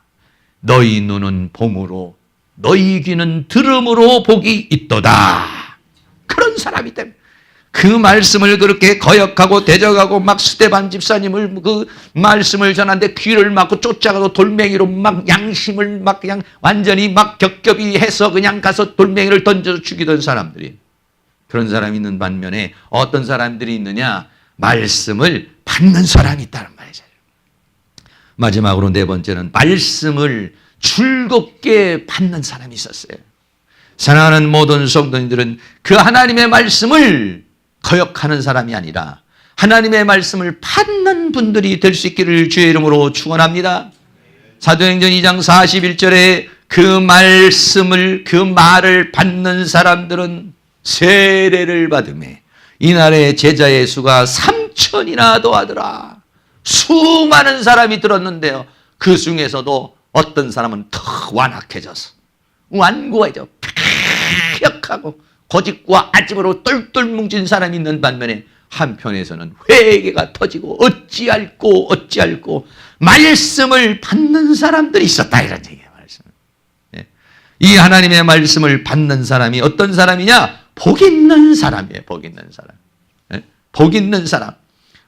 너희 눈은 봄으로 너희 귀는 들음으로 복이 있도다. 그런 사람이 때문에 그 말씀을 그렇게 거역하고 대적하고 막 스데반 집사님을 그 말씀을 전하는데 귀를 막고 쫓아가서 돌멩이로 막 양심을 막 그냥 완전히 막 겹겹이 해서 그냥 가서 돌멩이를 던져서 죽이던 사람들이 그런 사람이 있는 반면에 어떤 사람들이 있느냐? 말씀을 받는 사람이 있다는 말이죠. 마지막으로 네 번째는 말씀을 즐겁게 받는 사람이 있었어요. 사랑하는 모든 성도님들은 그 하나님의 말씀을 거역하는 사람이 아니라 하나님의 말씀을 받는 분들이 될 수 있기를 주의 이름으로 축원합니다. 사도행전 2장 41절에 그 말씀을 그 말을 받는 사람들은 세례를 받음에 이날의 제자의 수가 3,000이나 더하더라. 수많은 사람이 들었는데요. 그 중에서도 어떤 사람은 더 완악해져서 완고해져 패역하고 고집과 아집으로 똘똘 뭉친 사람이 있는 반면에 한편에서는 회개가 터지고 어찌할꼬 말씀을 받는 사람들이 있었다 이런 얘기예요. 말씀. 이 하나님의 말씀을 받는 사람이 어떤 사람이냐? 복 있는 사람이에요. 복 있는 사람. 복 있는 사람.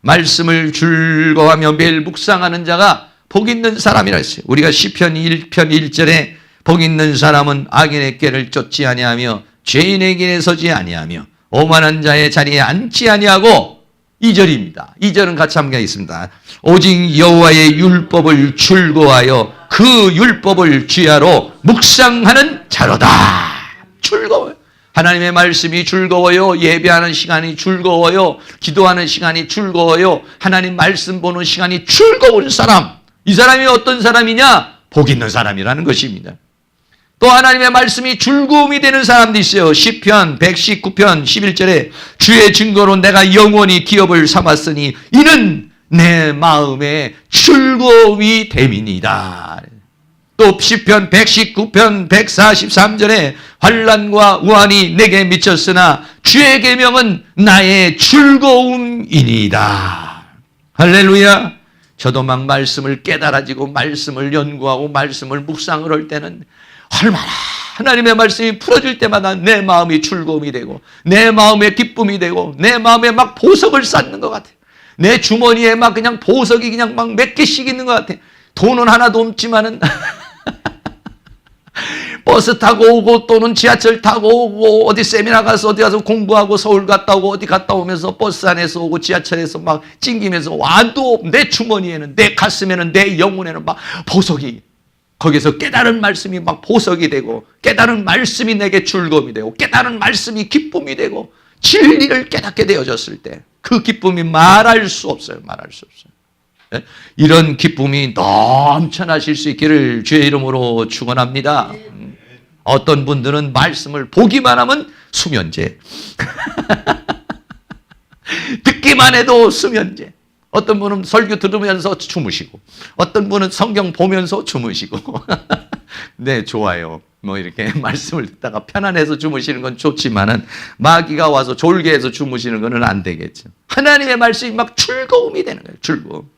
말씀을 즐거워하며 매일 묵상하는 자가 복 있는 사람이라 했어요. 우리가 시편 1편 1절에 복 있는 사람은 악인의 꾀를 쫓지 아니하며 죄인의 길에 서지 아니하며 오만한 자의 자리에 앉지 아니하고 2절입니다. 2절은 같이 함께 하겠습니다. 오직 여호와의 율법을 즐거워하여 그 율법을 주야로 묵상하는 자로다. 즐거워요. 하나님의 말씀이 즐거워요. 예배하는 시간이 즐거워요. 기도하는 시간이 즐거워요. 하나님 말씀 보는 시간이 즐거운 사람. 이 사람이 어떤 사람이냐? 복 있는 사람이라는 것입니다. 또 하나님의 말씀이 즐거움이 되는 사람도 있어요. 시편 119편 11절에 주의 증거로 내가 영원히 기업을 삼았으니 이는 내 마음에 즐거움이 됨이니이다. 또 시편 119편 143절에 환난과 우환이 내게 미쳤으나 주의 계명은 나의 즐거움이니이다. 할렐루야. 저도 막 말씀을 깨달아지고 말씀을 연구하고 말씀을 묵상을 할 때는 얼마나 하나님의 말씀이 풀어질 때마다 내 마음이 즐거움이 되고 내 마음에 기쁨이 되고 내 마음에 막 보석을 쌓는 것 같아요. 내 주머니에 막 그냥 보석이 그냥 막 몇 개씩 있는 것 같아요. 돈은 하나도 없지만은 버스 타고 오고 또는 지하철 타고 오고 어디 세미나 가서 어디 가서 공부하고 서울 갔다 오고 어디 갔다 오면서 버스 안에서 오고 지하철에서 막 찡기면서 와도 내 주머니에는 내 가슴에는 내 영혼에는 막 보석이 거기서 깨달은 말씀이 막 보석이 되고 깨달은 말씀이 내게 즐거움이 되고 깨달은 말씀이 기쁨이 되고 진리를 깨닫게 되어졌을 때 그 기쁨이 말할 수 없어요. 말할 수 없어요. 이런 기쁨이 넘쳐나실 수 있기를 주의 이름으로 축원합니다. 어떤 분들은 말씀을 보기만 하면 수면제 듣기만 해도 수면제. 어떤 분은 설교 들으면서 주무시고 어떤 분은 성경 보면서 주무시고 네, 좋아요. 뭐 이렇게 말씀을 듣다가 편안해서 주무시는 건 좋지만은 마귀가 와서 졸게 해서 주무시는 건 안 되겠죠. 하나님의 말씀이 막 즐거움이 되는 거예요. 즐거움.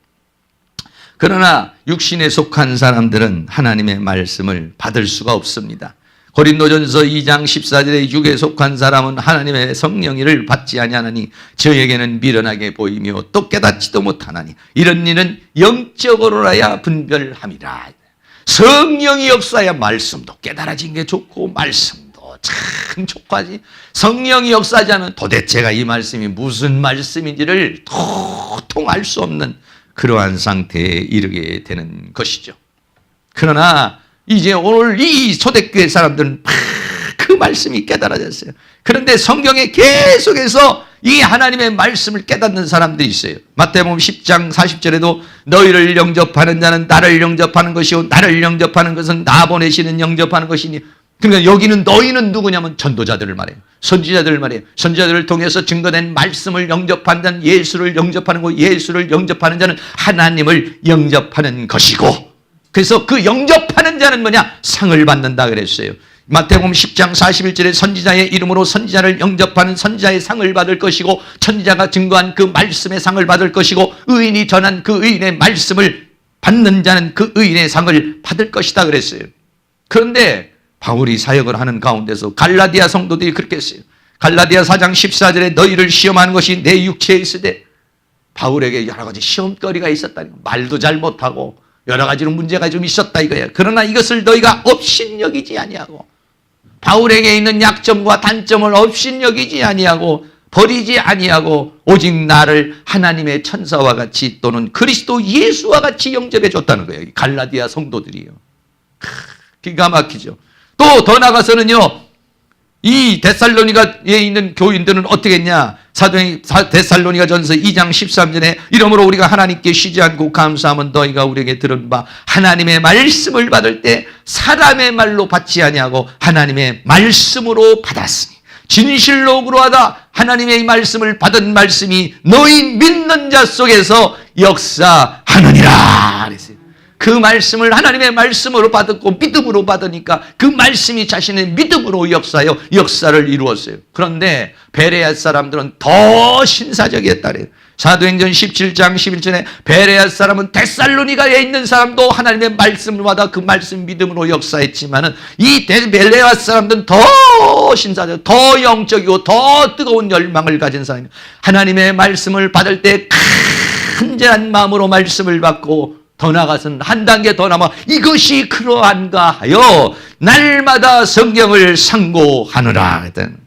그러나 육신에 속한 사람들은 하나님의 말씀을 받을 수가 없습니다. 고린도전서 2장 14절에 육에 속한 사람은 하나님의 성령을 받지 아니하나니 저에게는 미련하게 보이며 또 깨닫지도 못하나니 이런 일은 영적으로라야 분별함이라. 성령이 없어야 말씀도 깨달아진 게 좋고 말씀도 참 좋아지. 성령이 역사하지 않으면 도대체가 이 말씀이 무슨 말씀인지를 도통 알 수 없는 그러한 상태에 이르게 되는 것이죠. 그러나 이제 오늘 이 초대교회 사람들은 그 말씀이 깨달아졌어요. 그런데 성경에 계속해서 이 하나님의 말씀을 깨닫는 사람들이 있어요. 마태복음 10장 40절에도 너희를 영접하는 자는 나를 영접하는 것이요 나를 영접하는 것은 나 보내시는 영접하는 것이니. 그러니까 여기는 너희는 누구냐면 전도자들을 말해요. 선지자들을 말해요. 선지자들을 통해서 증거된 말씀을 영접한 자는 예수를 영접하는 거, 예수를 영접하는 자는 하나님을 영접하는 것이고, 그래서 그 영접하는 자는 뭐냐? 상을 받는다 그랬어요. 마태복음 10장 41절에 선지자의 이름으로 선지자를 영접하는 선지자의 상을 받을 것이고, 선지자가 증거한 그 말씀의 상을 받을 것이고, 의인이 전한 그 의인의 말씀을 받는 자는 그 의인의 상을 받을 것이다 그랬어요. 그런데 바울이 사역을 하는 가운데서 갈라디아 성도들이 그렇게 했어요. 갈라디아 4장 14절에 너희를 시험하는 것이 내 육체에 있으되, 바울에게 여러 가지 시험거리가 있었다니, 말도 잘 못하고 여러 가지로 문제가 좀 있었다 이거예요. 그러나 이것을 너희가 업신여기지 아니하고, 바울에게 있는 약점과 단점을 업신여기지 아니하고 버리지 아니하고 오직 나를 하나님의 천사와 같이 또는 그리스도 예수와 같이 영접해 줬다는 거예요. 갈라디아 성도들이요. 기가 막히죠. 또 더 나가서는요, 이 데살로니가에 있는 교인들은 어떻게 했냐? 데살로니가 전서 2장 13절에 이러므로 우리가 하나님께 쉬지 않고 감사하면 너희가 우리에게 들은 바 하나님의 말씀을 받을 때 사람의 말로 받지 아니하고 하나님의 말씀으로 받았으니 진실로 그러하다. 하나님의 말씀을 받은 말씀이 너희 믿는 자 속에서 역사하느니라 그랬어요. 그 말씀을 하나님의 말씀으로 받았고 믿음으로 받으니까 그 말씀이 자신의 믿음으로 역사하여 역사를 이루었어요. 그런데 베레아 사람들은 더 신사적이었다래요. 사도행전 17장 11절에 베레아 사람은 데살로니가에 있는 사람도 하나님의 말씀을 받아 그 말씀 믿음으로 역사했지만은 이 베레아 사람들은 더 신사적, 더 영적이고 더 뜨거운 열망을 가진 사람이에요. 하나님의 말씀을 받을 때 간절한 마음으로 말씀을 받고 더 나아가서는 한 단계 더 남아 이것이 그러한가 하여 날마다 성경을 상고하느라 했던.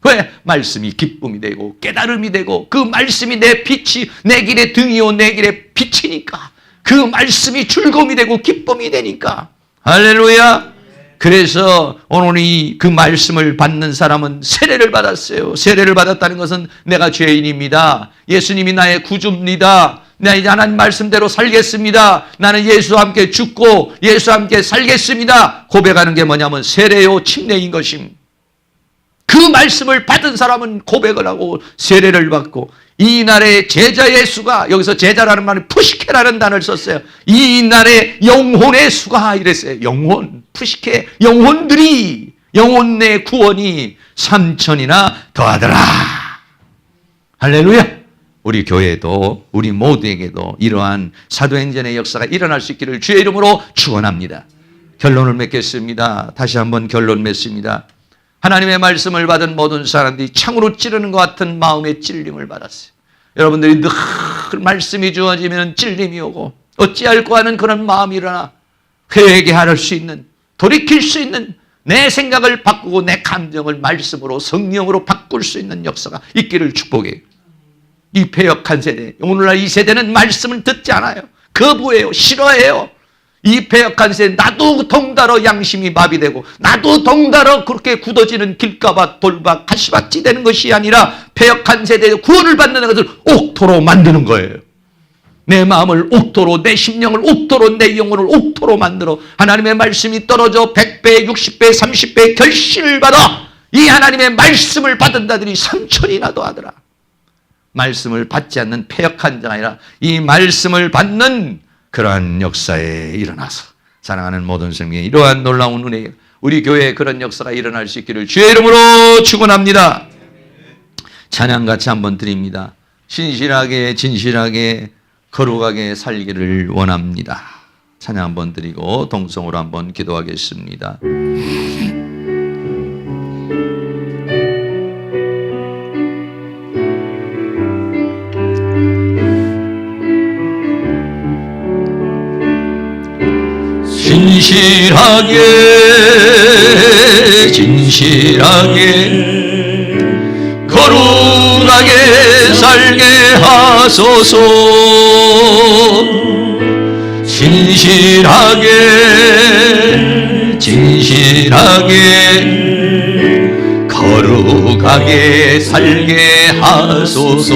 왜? 말씀이 기쁨이 되고 깨달음이 되고 그 말씀이 내 빛이 내 길의 등이요 내 길의 빛이니까 그 말씀이 즐거움이 되고 기쁨이 되니까. 할렐루야. 그래서 오늘 그 말씀을 받는 사람은 세례를 받았어요. 세례를 받았다는 것은 내가 죄인입니다. 예수님이 나의 구주입니다. 나 이제 하나님 말씀대로 살겠습니다. 나는 예수와 함께 죽고 예수와 함께 살겠습니다. 고백하는 게 뭐냐면 세례요 침례인 것입니다. 그 말씀을 받은 사람은 고백을 하고 세례를 받고 이날의 제자의 수가, 여기서 제자라는 말은 푸시케라는 단어를 썼어요. 이날의 영혼의 수가 이랬어요. 영혼, 푸시케, 영혼들이, 영혼 내 구원이 3,000이나 더하더라. 할렐루야. 우리 교회도 우리 모두에게도 이러한 사도행전의 역사가 일어날 수 있기를 주의 이름으로 축원합니다. 결론을 맺겠습니다. 다시 한번 결론 맺습니다. 하나님의 말씀을 받은 모든 사람들이 창으로 찌르는 것 같은 마음의 찔림을 받았어요. 여러분들이 늘 말씀이 주어지면 찔림이 오고 어찌할꼬 하는 그런 마음이 일어나 회개할 수 있는, 돌이킬 수 있는, 내 생각을 바꾸고 내 감정을 말씀으로 성령으로 바꿀 수 있는 역사가 있기를 축복해요. 이 패역한 세대, 오늘날 이 세대는 말씀을 듣지 않아요. 거부해요. 싫어해요. 이 패역한 세대, 나도 덩달아 양심이 마비되고 나도 덩달아 그렇게 굳어지는 길가밭 돌밭 가시밭이 되는 것이 아니라 패역한 세대의 구원을 받는 것을 옥토로 만드는 거예요. 내 마음을 옥토로, 내 심령을 옥토로, 내 영혼을 옥토로 만들어 하나님의 말씀이 떨어져 100배, 60배, 30배 결실을 받아 이 하나님의 말씀을 받은 자들이 3,000이나 더하더라. 말씀을 받지 않는 패역한 자가 아니라 이 말씀을 받는 그러한 역사에 일어나서 사랑하는 모든 성경에 이러한 놀라운 은혜, 우리 교회에 그런 역사가 일어날 수 있기를 주의 이름으로 축원합니다. 찬양 같이 한번 드립니다. 신실하게 진실하게 거룩하게 살기를 원합니다. 찬양 한번 드리고 동성으로 한번 기도하겠습니다. 진실하게 진실하게 거룩하게 살게 하소서. 진실하게 진실하게 거룩하게 살게 하소서.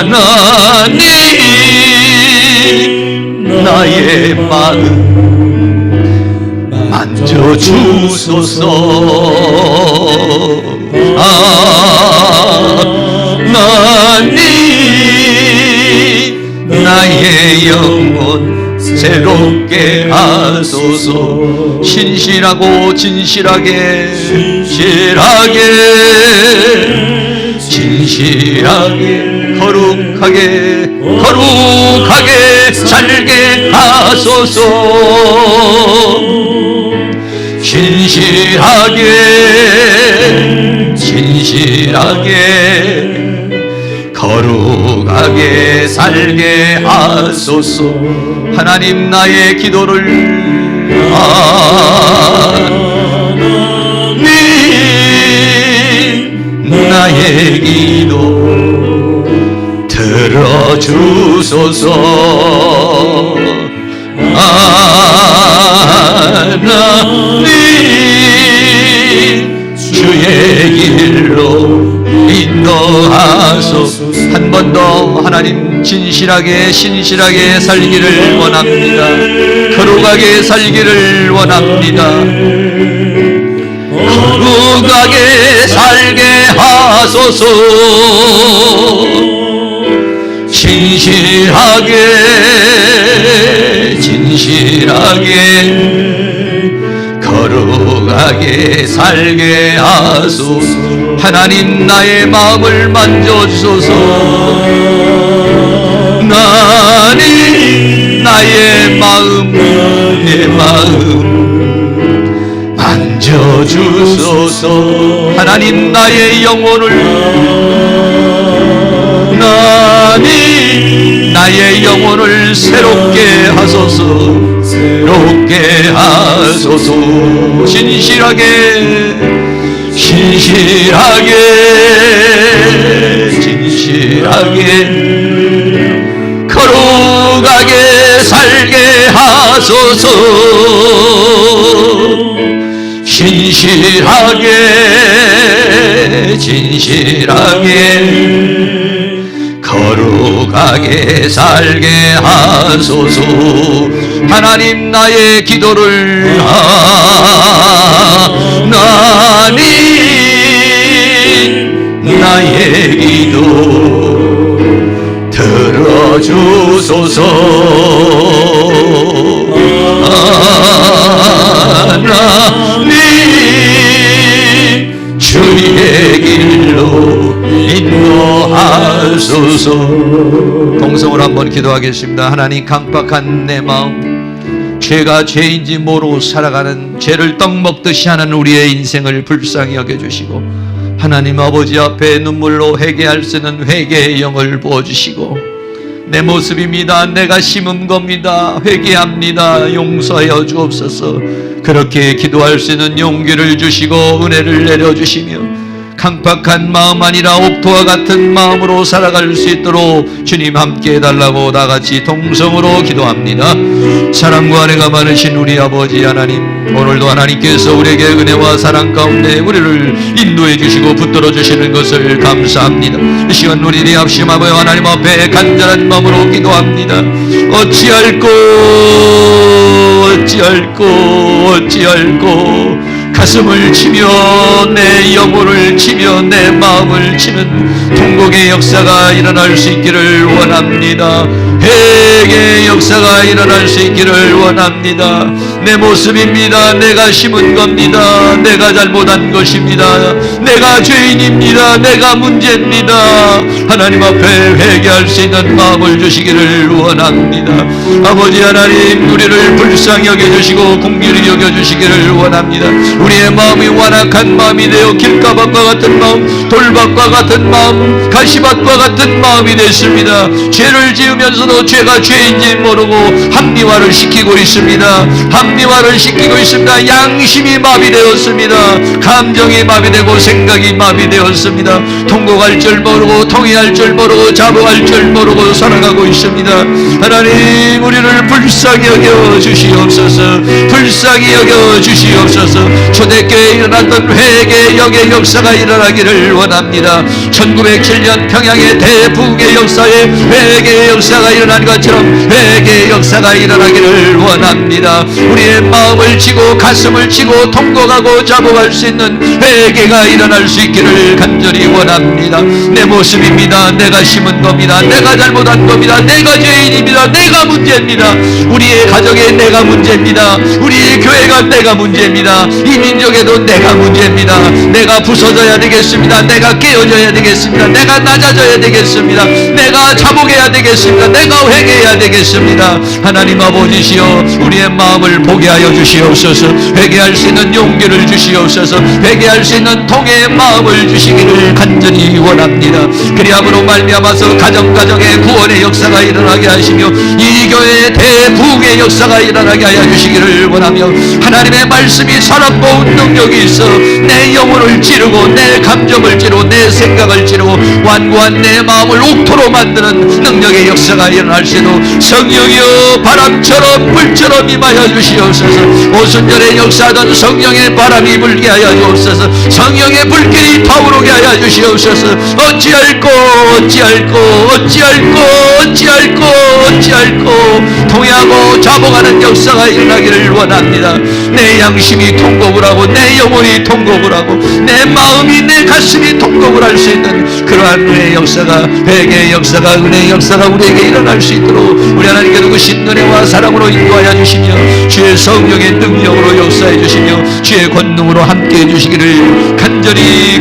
하나님 나의 마음 만져주소서. 하나님 나의 영혼 새롭게 하소서. 신실하고 진실하게 진실하게 거룩하게 살게 하소서. 진실하게 거룩하게 살게 하소서. 하나님 나의 기도를 나의 기도 들어주소서. 하나님 주의 길로 인도하소서. 한 번 더 하나님 진실하게 신실하게 살기를 원합니다. 거룩하게 살기를 원합니다. 거룩하게 살게 하소서. 진실하게 거룩하게 살게 하소서. 하나님 나의 마음을 만져주소서. 하나님 나의 마음 내 마음 만져주소서. 하나님 나의 영혼을 하나님 나의 영혼을 새롭게 하소서. 새롭게 하소서. 진실하게 거룩하게 살게 하소서. 진실하게 거룩하게 살게 하소서. 하나님 나의 기도를 하나님 나의 기도 들어주소서. 하나님 주의 길로 인도하소서. 동성으로 한번 기도하겠습니다. 하나님 강박한 내 마음, 죄가 죄인지 모르고 살아가는 죄를 떡 먹듯이 하는 우리의 인생을 불쌍히 여겨주시고, 하나님 아버지 앞에 눈물로 회개할 수 있는 회개의 영을 부어주시고, 내 모습입니다. 내가 심은 겁니다. 회개합니다. 용서하여 주옵소서. 그렇게 기도할 수 있는 용기를 주시고 은혜를 내려주시며, 강팍한 마음 아니라 옥토와 같은 마음으로 살아갈 수 있도록 주님 함께 해달라고 다같이 동성으로 기도합니다. 사랑과 은혜가 많으신 우리 아버지 하나님, 오늘도 하나님께서 우리에게 은혜와 사랑 가운데 우리를 인도해 주시고 붙들어 주시는 것을 감사합니다. 이 시간 우리 네 합심 아버지 하나님 앞에 간절한 마음으로 기도합니다. 어찌할꼬 가슴을 치며 내 영혼을 치며 내 마음을 치는 통곡의 역사가 일어날 수 있기를 원합니다. 회개의 역사가 일어날 수 있기를 원합니다. 내 모습입니다. 내가 심은 겁니다. 내가 잘못한 것입니다. 내가 죄인입니다. 내가 문제입니다. 하나님 앞에 회개할 수 있는 마음을 주시기를 원합니다. 아버지 하나님, 우리를 불쌍히 여겨주시고 긍휼히 여겨주시기를 원합니다. 우리의 마음이 완악한 마음이 되어 길가밭과 같은 마음, 돌밭과 같은 마음, 가시밭과 같은 마음이 됐습니다. 죄를 지으면서도 죄가 죄인지 모르고 합리화를 시키고 있습니다. 양심이 마비되었습니다. 감정이 마비되고 생각이 마비되었습니다. 통곡할 줄 모르고 통회할 줄 모르고 자복할 줄 모르고 살아가고 있습니다. 하나님, 우리를 불쌍히 여겨 주시옵소서. 불쌍히 여겨 주시옵소서. 초대교회에 일어났던 회개 역의 역사가 일어나기를 원합니다. 1907년 평양의 대부흥의 역사에 회개의 역사가 일어난 것처럼 회개의 역사가 일어나기를 원합니다. 우리의 마음을 치고 가슴을 치고 통곡하고 자복할 수 있는 회개가 일어날 수 있기를 간절히 원합니다. 내 모습입니다. 내가 심은 겁니다. 내가 잘못한 겁니다. 내가 죄인입니다. 내가 문제입니다. 우리의 가정에 내가 문제입니다. 우리의 교회가 내가 문제입니다. 이 민족에도 내가 문제입니다. 내가 부서져야 되겠습니다. 내가 깨어져야 되겠습니다. 내가 낮아져야 되겠습니다. 내가 자복해야 되겠습니다. 내가 회개해야 되겠습니다. 하나님 아버지시여, 우리의 마음을 보게 하여 주시옵소서. 회개할 수 있는 용기를 주시옵소서. 회개할 수 있는 통의 마음을 주시기를 간절히 원합니다. 그리함으로 말미암아서 가정가정의 구원의 역사가 일어나게 하시며 이 교회의 대부흥의 역사가 일어나게 하여 주시기를 원하며, 하나님의 말씀이 살았고 능력이 있어 내 영혼을 찌르고 내 감정을 찌르고 내 생각을 찌르고 완고한 내 마음을 옥토로 만드는 능력의 역사가 일어날 수 있도록 성령이여 바람처럼 불처럼 임하여 주시옵소서. 오순절에 역사하던 성령의 바람이 불게 하여 주옵소서. 성령의 불길이 타오르게 하여 주시옵소서. 어찌할꼬 통회하고 자복하는 역사가 일어나기를 원합니다. 내 양심이 통곡을 하고 내 영혼이 통곡을 하고 내 마음이 내 가슴이 통곡을 할 수 있는 그러한 은혜의 역사가, 회개의 역사가, 은혜의 역사가 우리에게 일어날 수 있도록 우리 하나님께 누구신 은혜와 사랑으로 인도하여 주시며 주의 성령의 능력으로 역사해 주시며 주의 권능으로 함께해 주시기를 간절히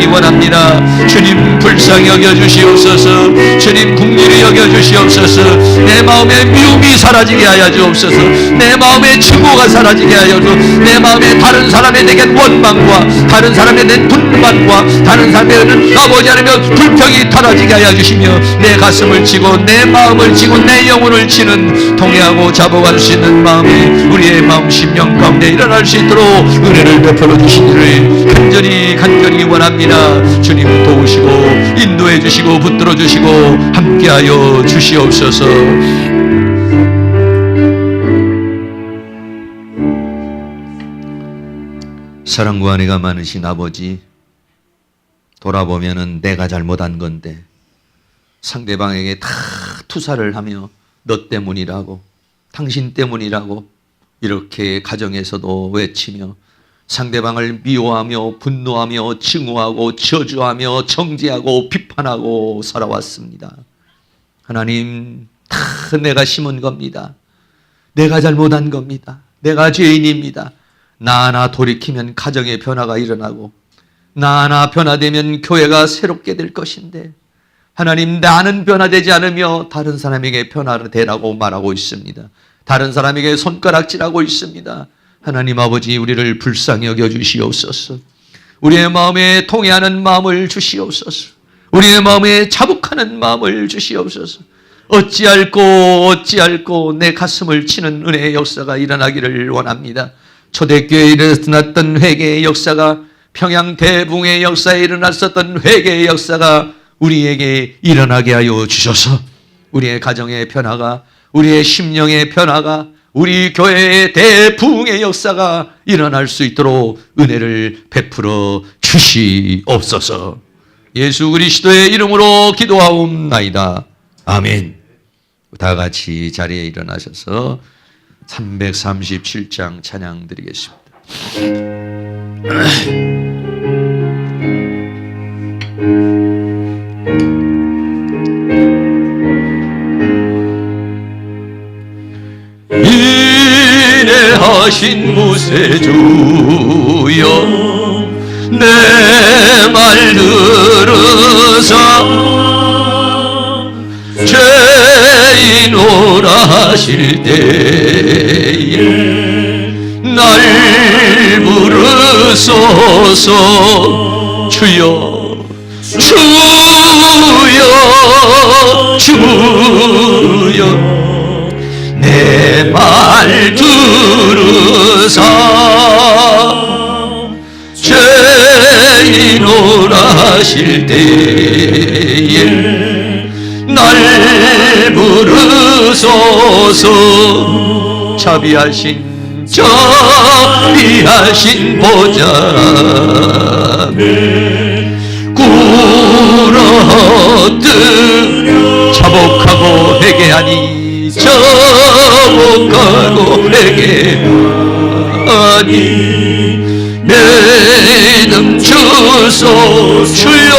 원합니다. 주님 불쌍히 여겨 주시옵소서. 주님 긍휼히 여겨 주시옵소서. 내 마음의 미움이 사라지게 하여 주옵소서. 내 마음의 증오가 사라지게 하여 주옵소서. 내 마음에 다른 사람에 대한 원망과 다른 사람에 대한 분만과 다른 사람에 대한 아버지 하나님 불평이 사라지게 하여 주시며 내 가슴을 치고 내 마음을 치고 내 영혼을 치는 통회하고 잡아갈 수 있는 마음이 우리의 마음 심령 가운데 일어날 수 있도록 은혜를 베풀어 주시기를 간절히 원합니다. 주님 도우시고 인도해 주시고 붙들어 주시고 함께하여 주시옵소서. 사랑과 은혜가 많으신 아버지, 돌아보면은 내가 잘못한 건데 상대방에게 다 투사를 하며 너 때문이라고, 당신 때문이라고 이렇게 가정에서도 외치며 상대방을 미워하며 분노하며 증오하고 저주하며 정죄하고 비판하고 살아왔습니다. 하나님, 다 내가 심은 겁니다. 내가 잘못한 겁니다. 내가 죄인입니다. 나 하나 돌이키면 가정의 변화가 일어나고 나 하나 변화되면 교회가 새롭게 될 것인데 하나님, 나는 변화되지 않으며 다른 사람에게 변화되라고 말하고 있습니다. 다른 사람에게 손가락질하고 있습니다. 하나님 아버지, 우리를 불쌍히 여겨 주시옵소서. 우리의 마음에 통회하는 마음을 주시옵소서. 우리의 마음에 자복하는 마음을 주시옵소서. 어찌할꼬 내 가슴을 치는 은혜의 역사가 일어나기를 원합니다. 초대교회에 일어났던 회개의 역사가, 평양 대붕의 역사에 일어났었던 회개의 역사가 우리에게 일어나게 하여 주셔서 우리의 가정의 변화가, 우리의 심령의 변화가, 우리 교회의 대부흥의 역사가 일어날 수 있도록 은혜를 베풀어 주시옵소서. 예수 그리스도의 이름으로 기도하옵나이다. 아멘. 다 같이 자리에 일어나셔서 337장 찬양 드리겠습니다. 인내하신 무세주여, 내 말 들으사 죄인오라 하실 때에 날 부르소서. 주여 내 말 들으사 죄인오라 하실 때에 날 부르소서. 자비하신 보좌에 꿇어뜨려 자복하고 회개하니, 자복하고 회개하니 믿음 주소. 주여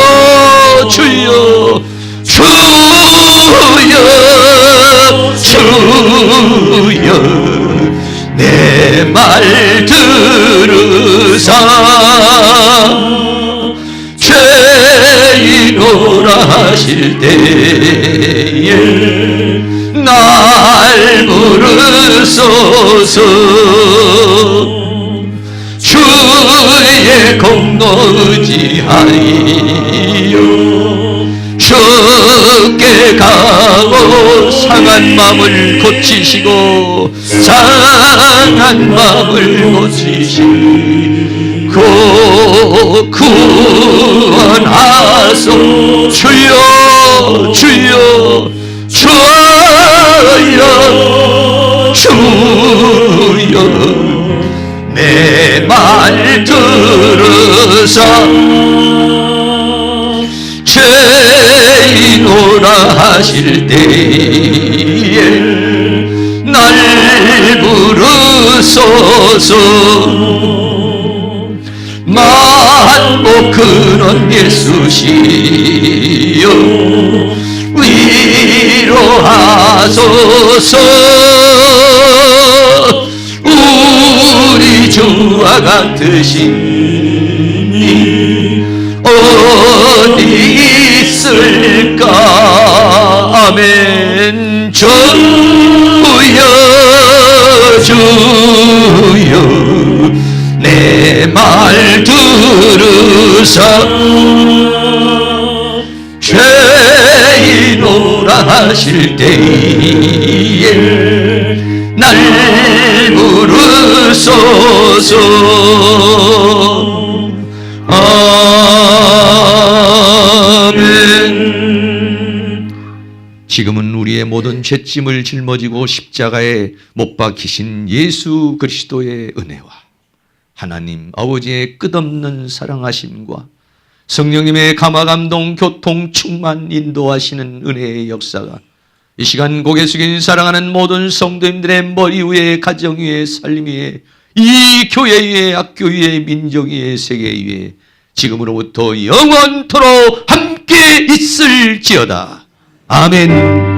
내 말 들으사 죄인오라 하실 때에 날 부르소서. 주의 공로 의지하여 주께 가고 상한 마음을 고치시고 구원하소. 주여 내 말 들으사 죄인오라 하실 때에 날 부르소서. 말 오 그런 예수시여 위로하소서. 우리 주와 같으신 이 어디 있을까. 아멘. 주여 주여 내 말 들으사 죄인오라 하실 때에 날 부르소서. 아멘. 지금은 우리의 모든 죄짐을 짊어지고 십자가에 못 박히신 예수 그리스도의 은혜와 하나님 아버지의 끝없는 사랑하심과 성령님의 감화감동 교통 충만 인도하시는 은혜의 역사가 이 시간 고개 숙인 사랑하는 모든 성도님들의 머리 위에, 가정 위에, 삶 위에, 이 교회 위에, 학교 위에, 민족 위에, 세계 위에 지금으로부터 영원토록 함께 있을지어다. 아멘.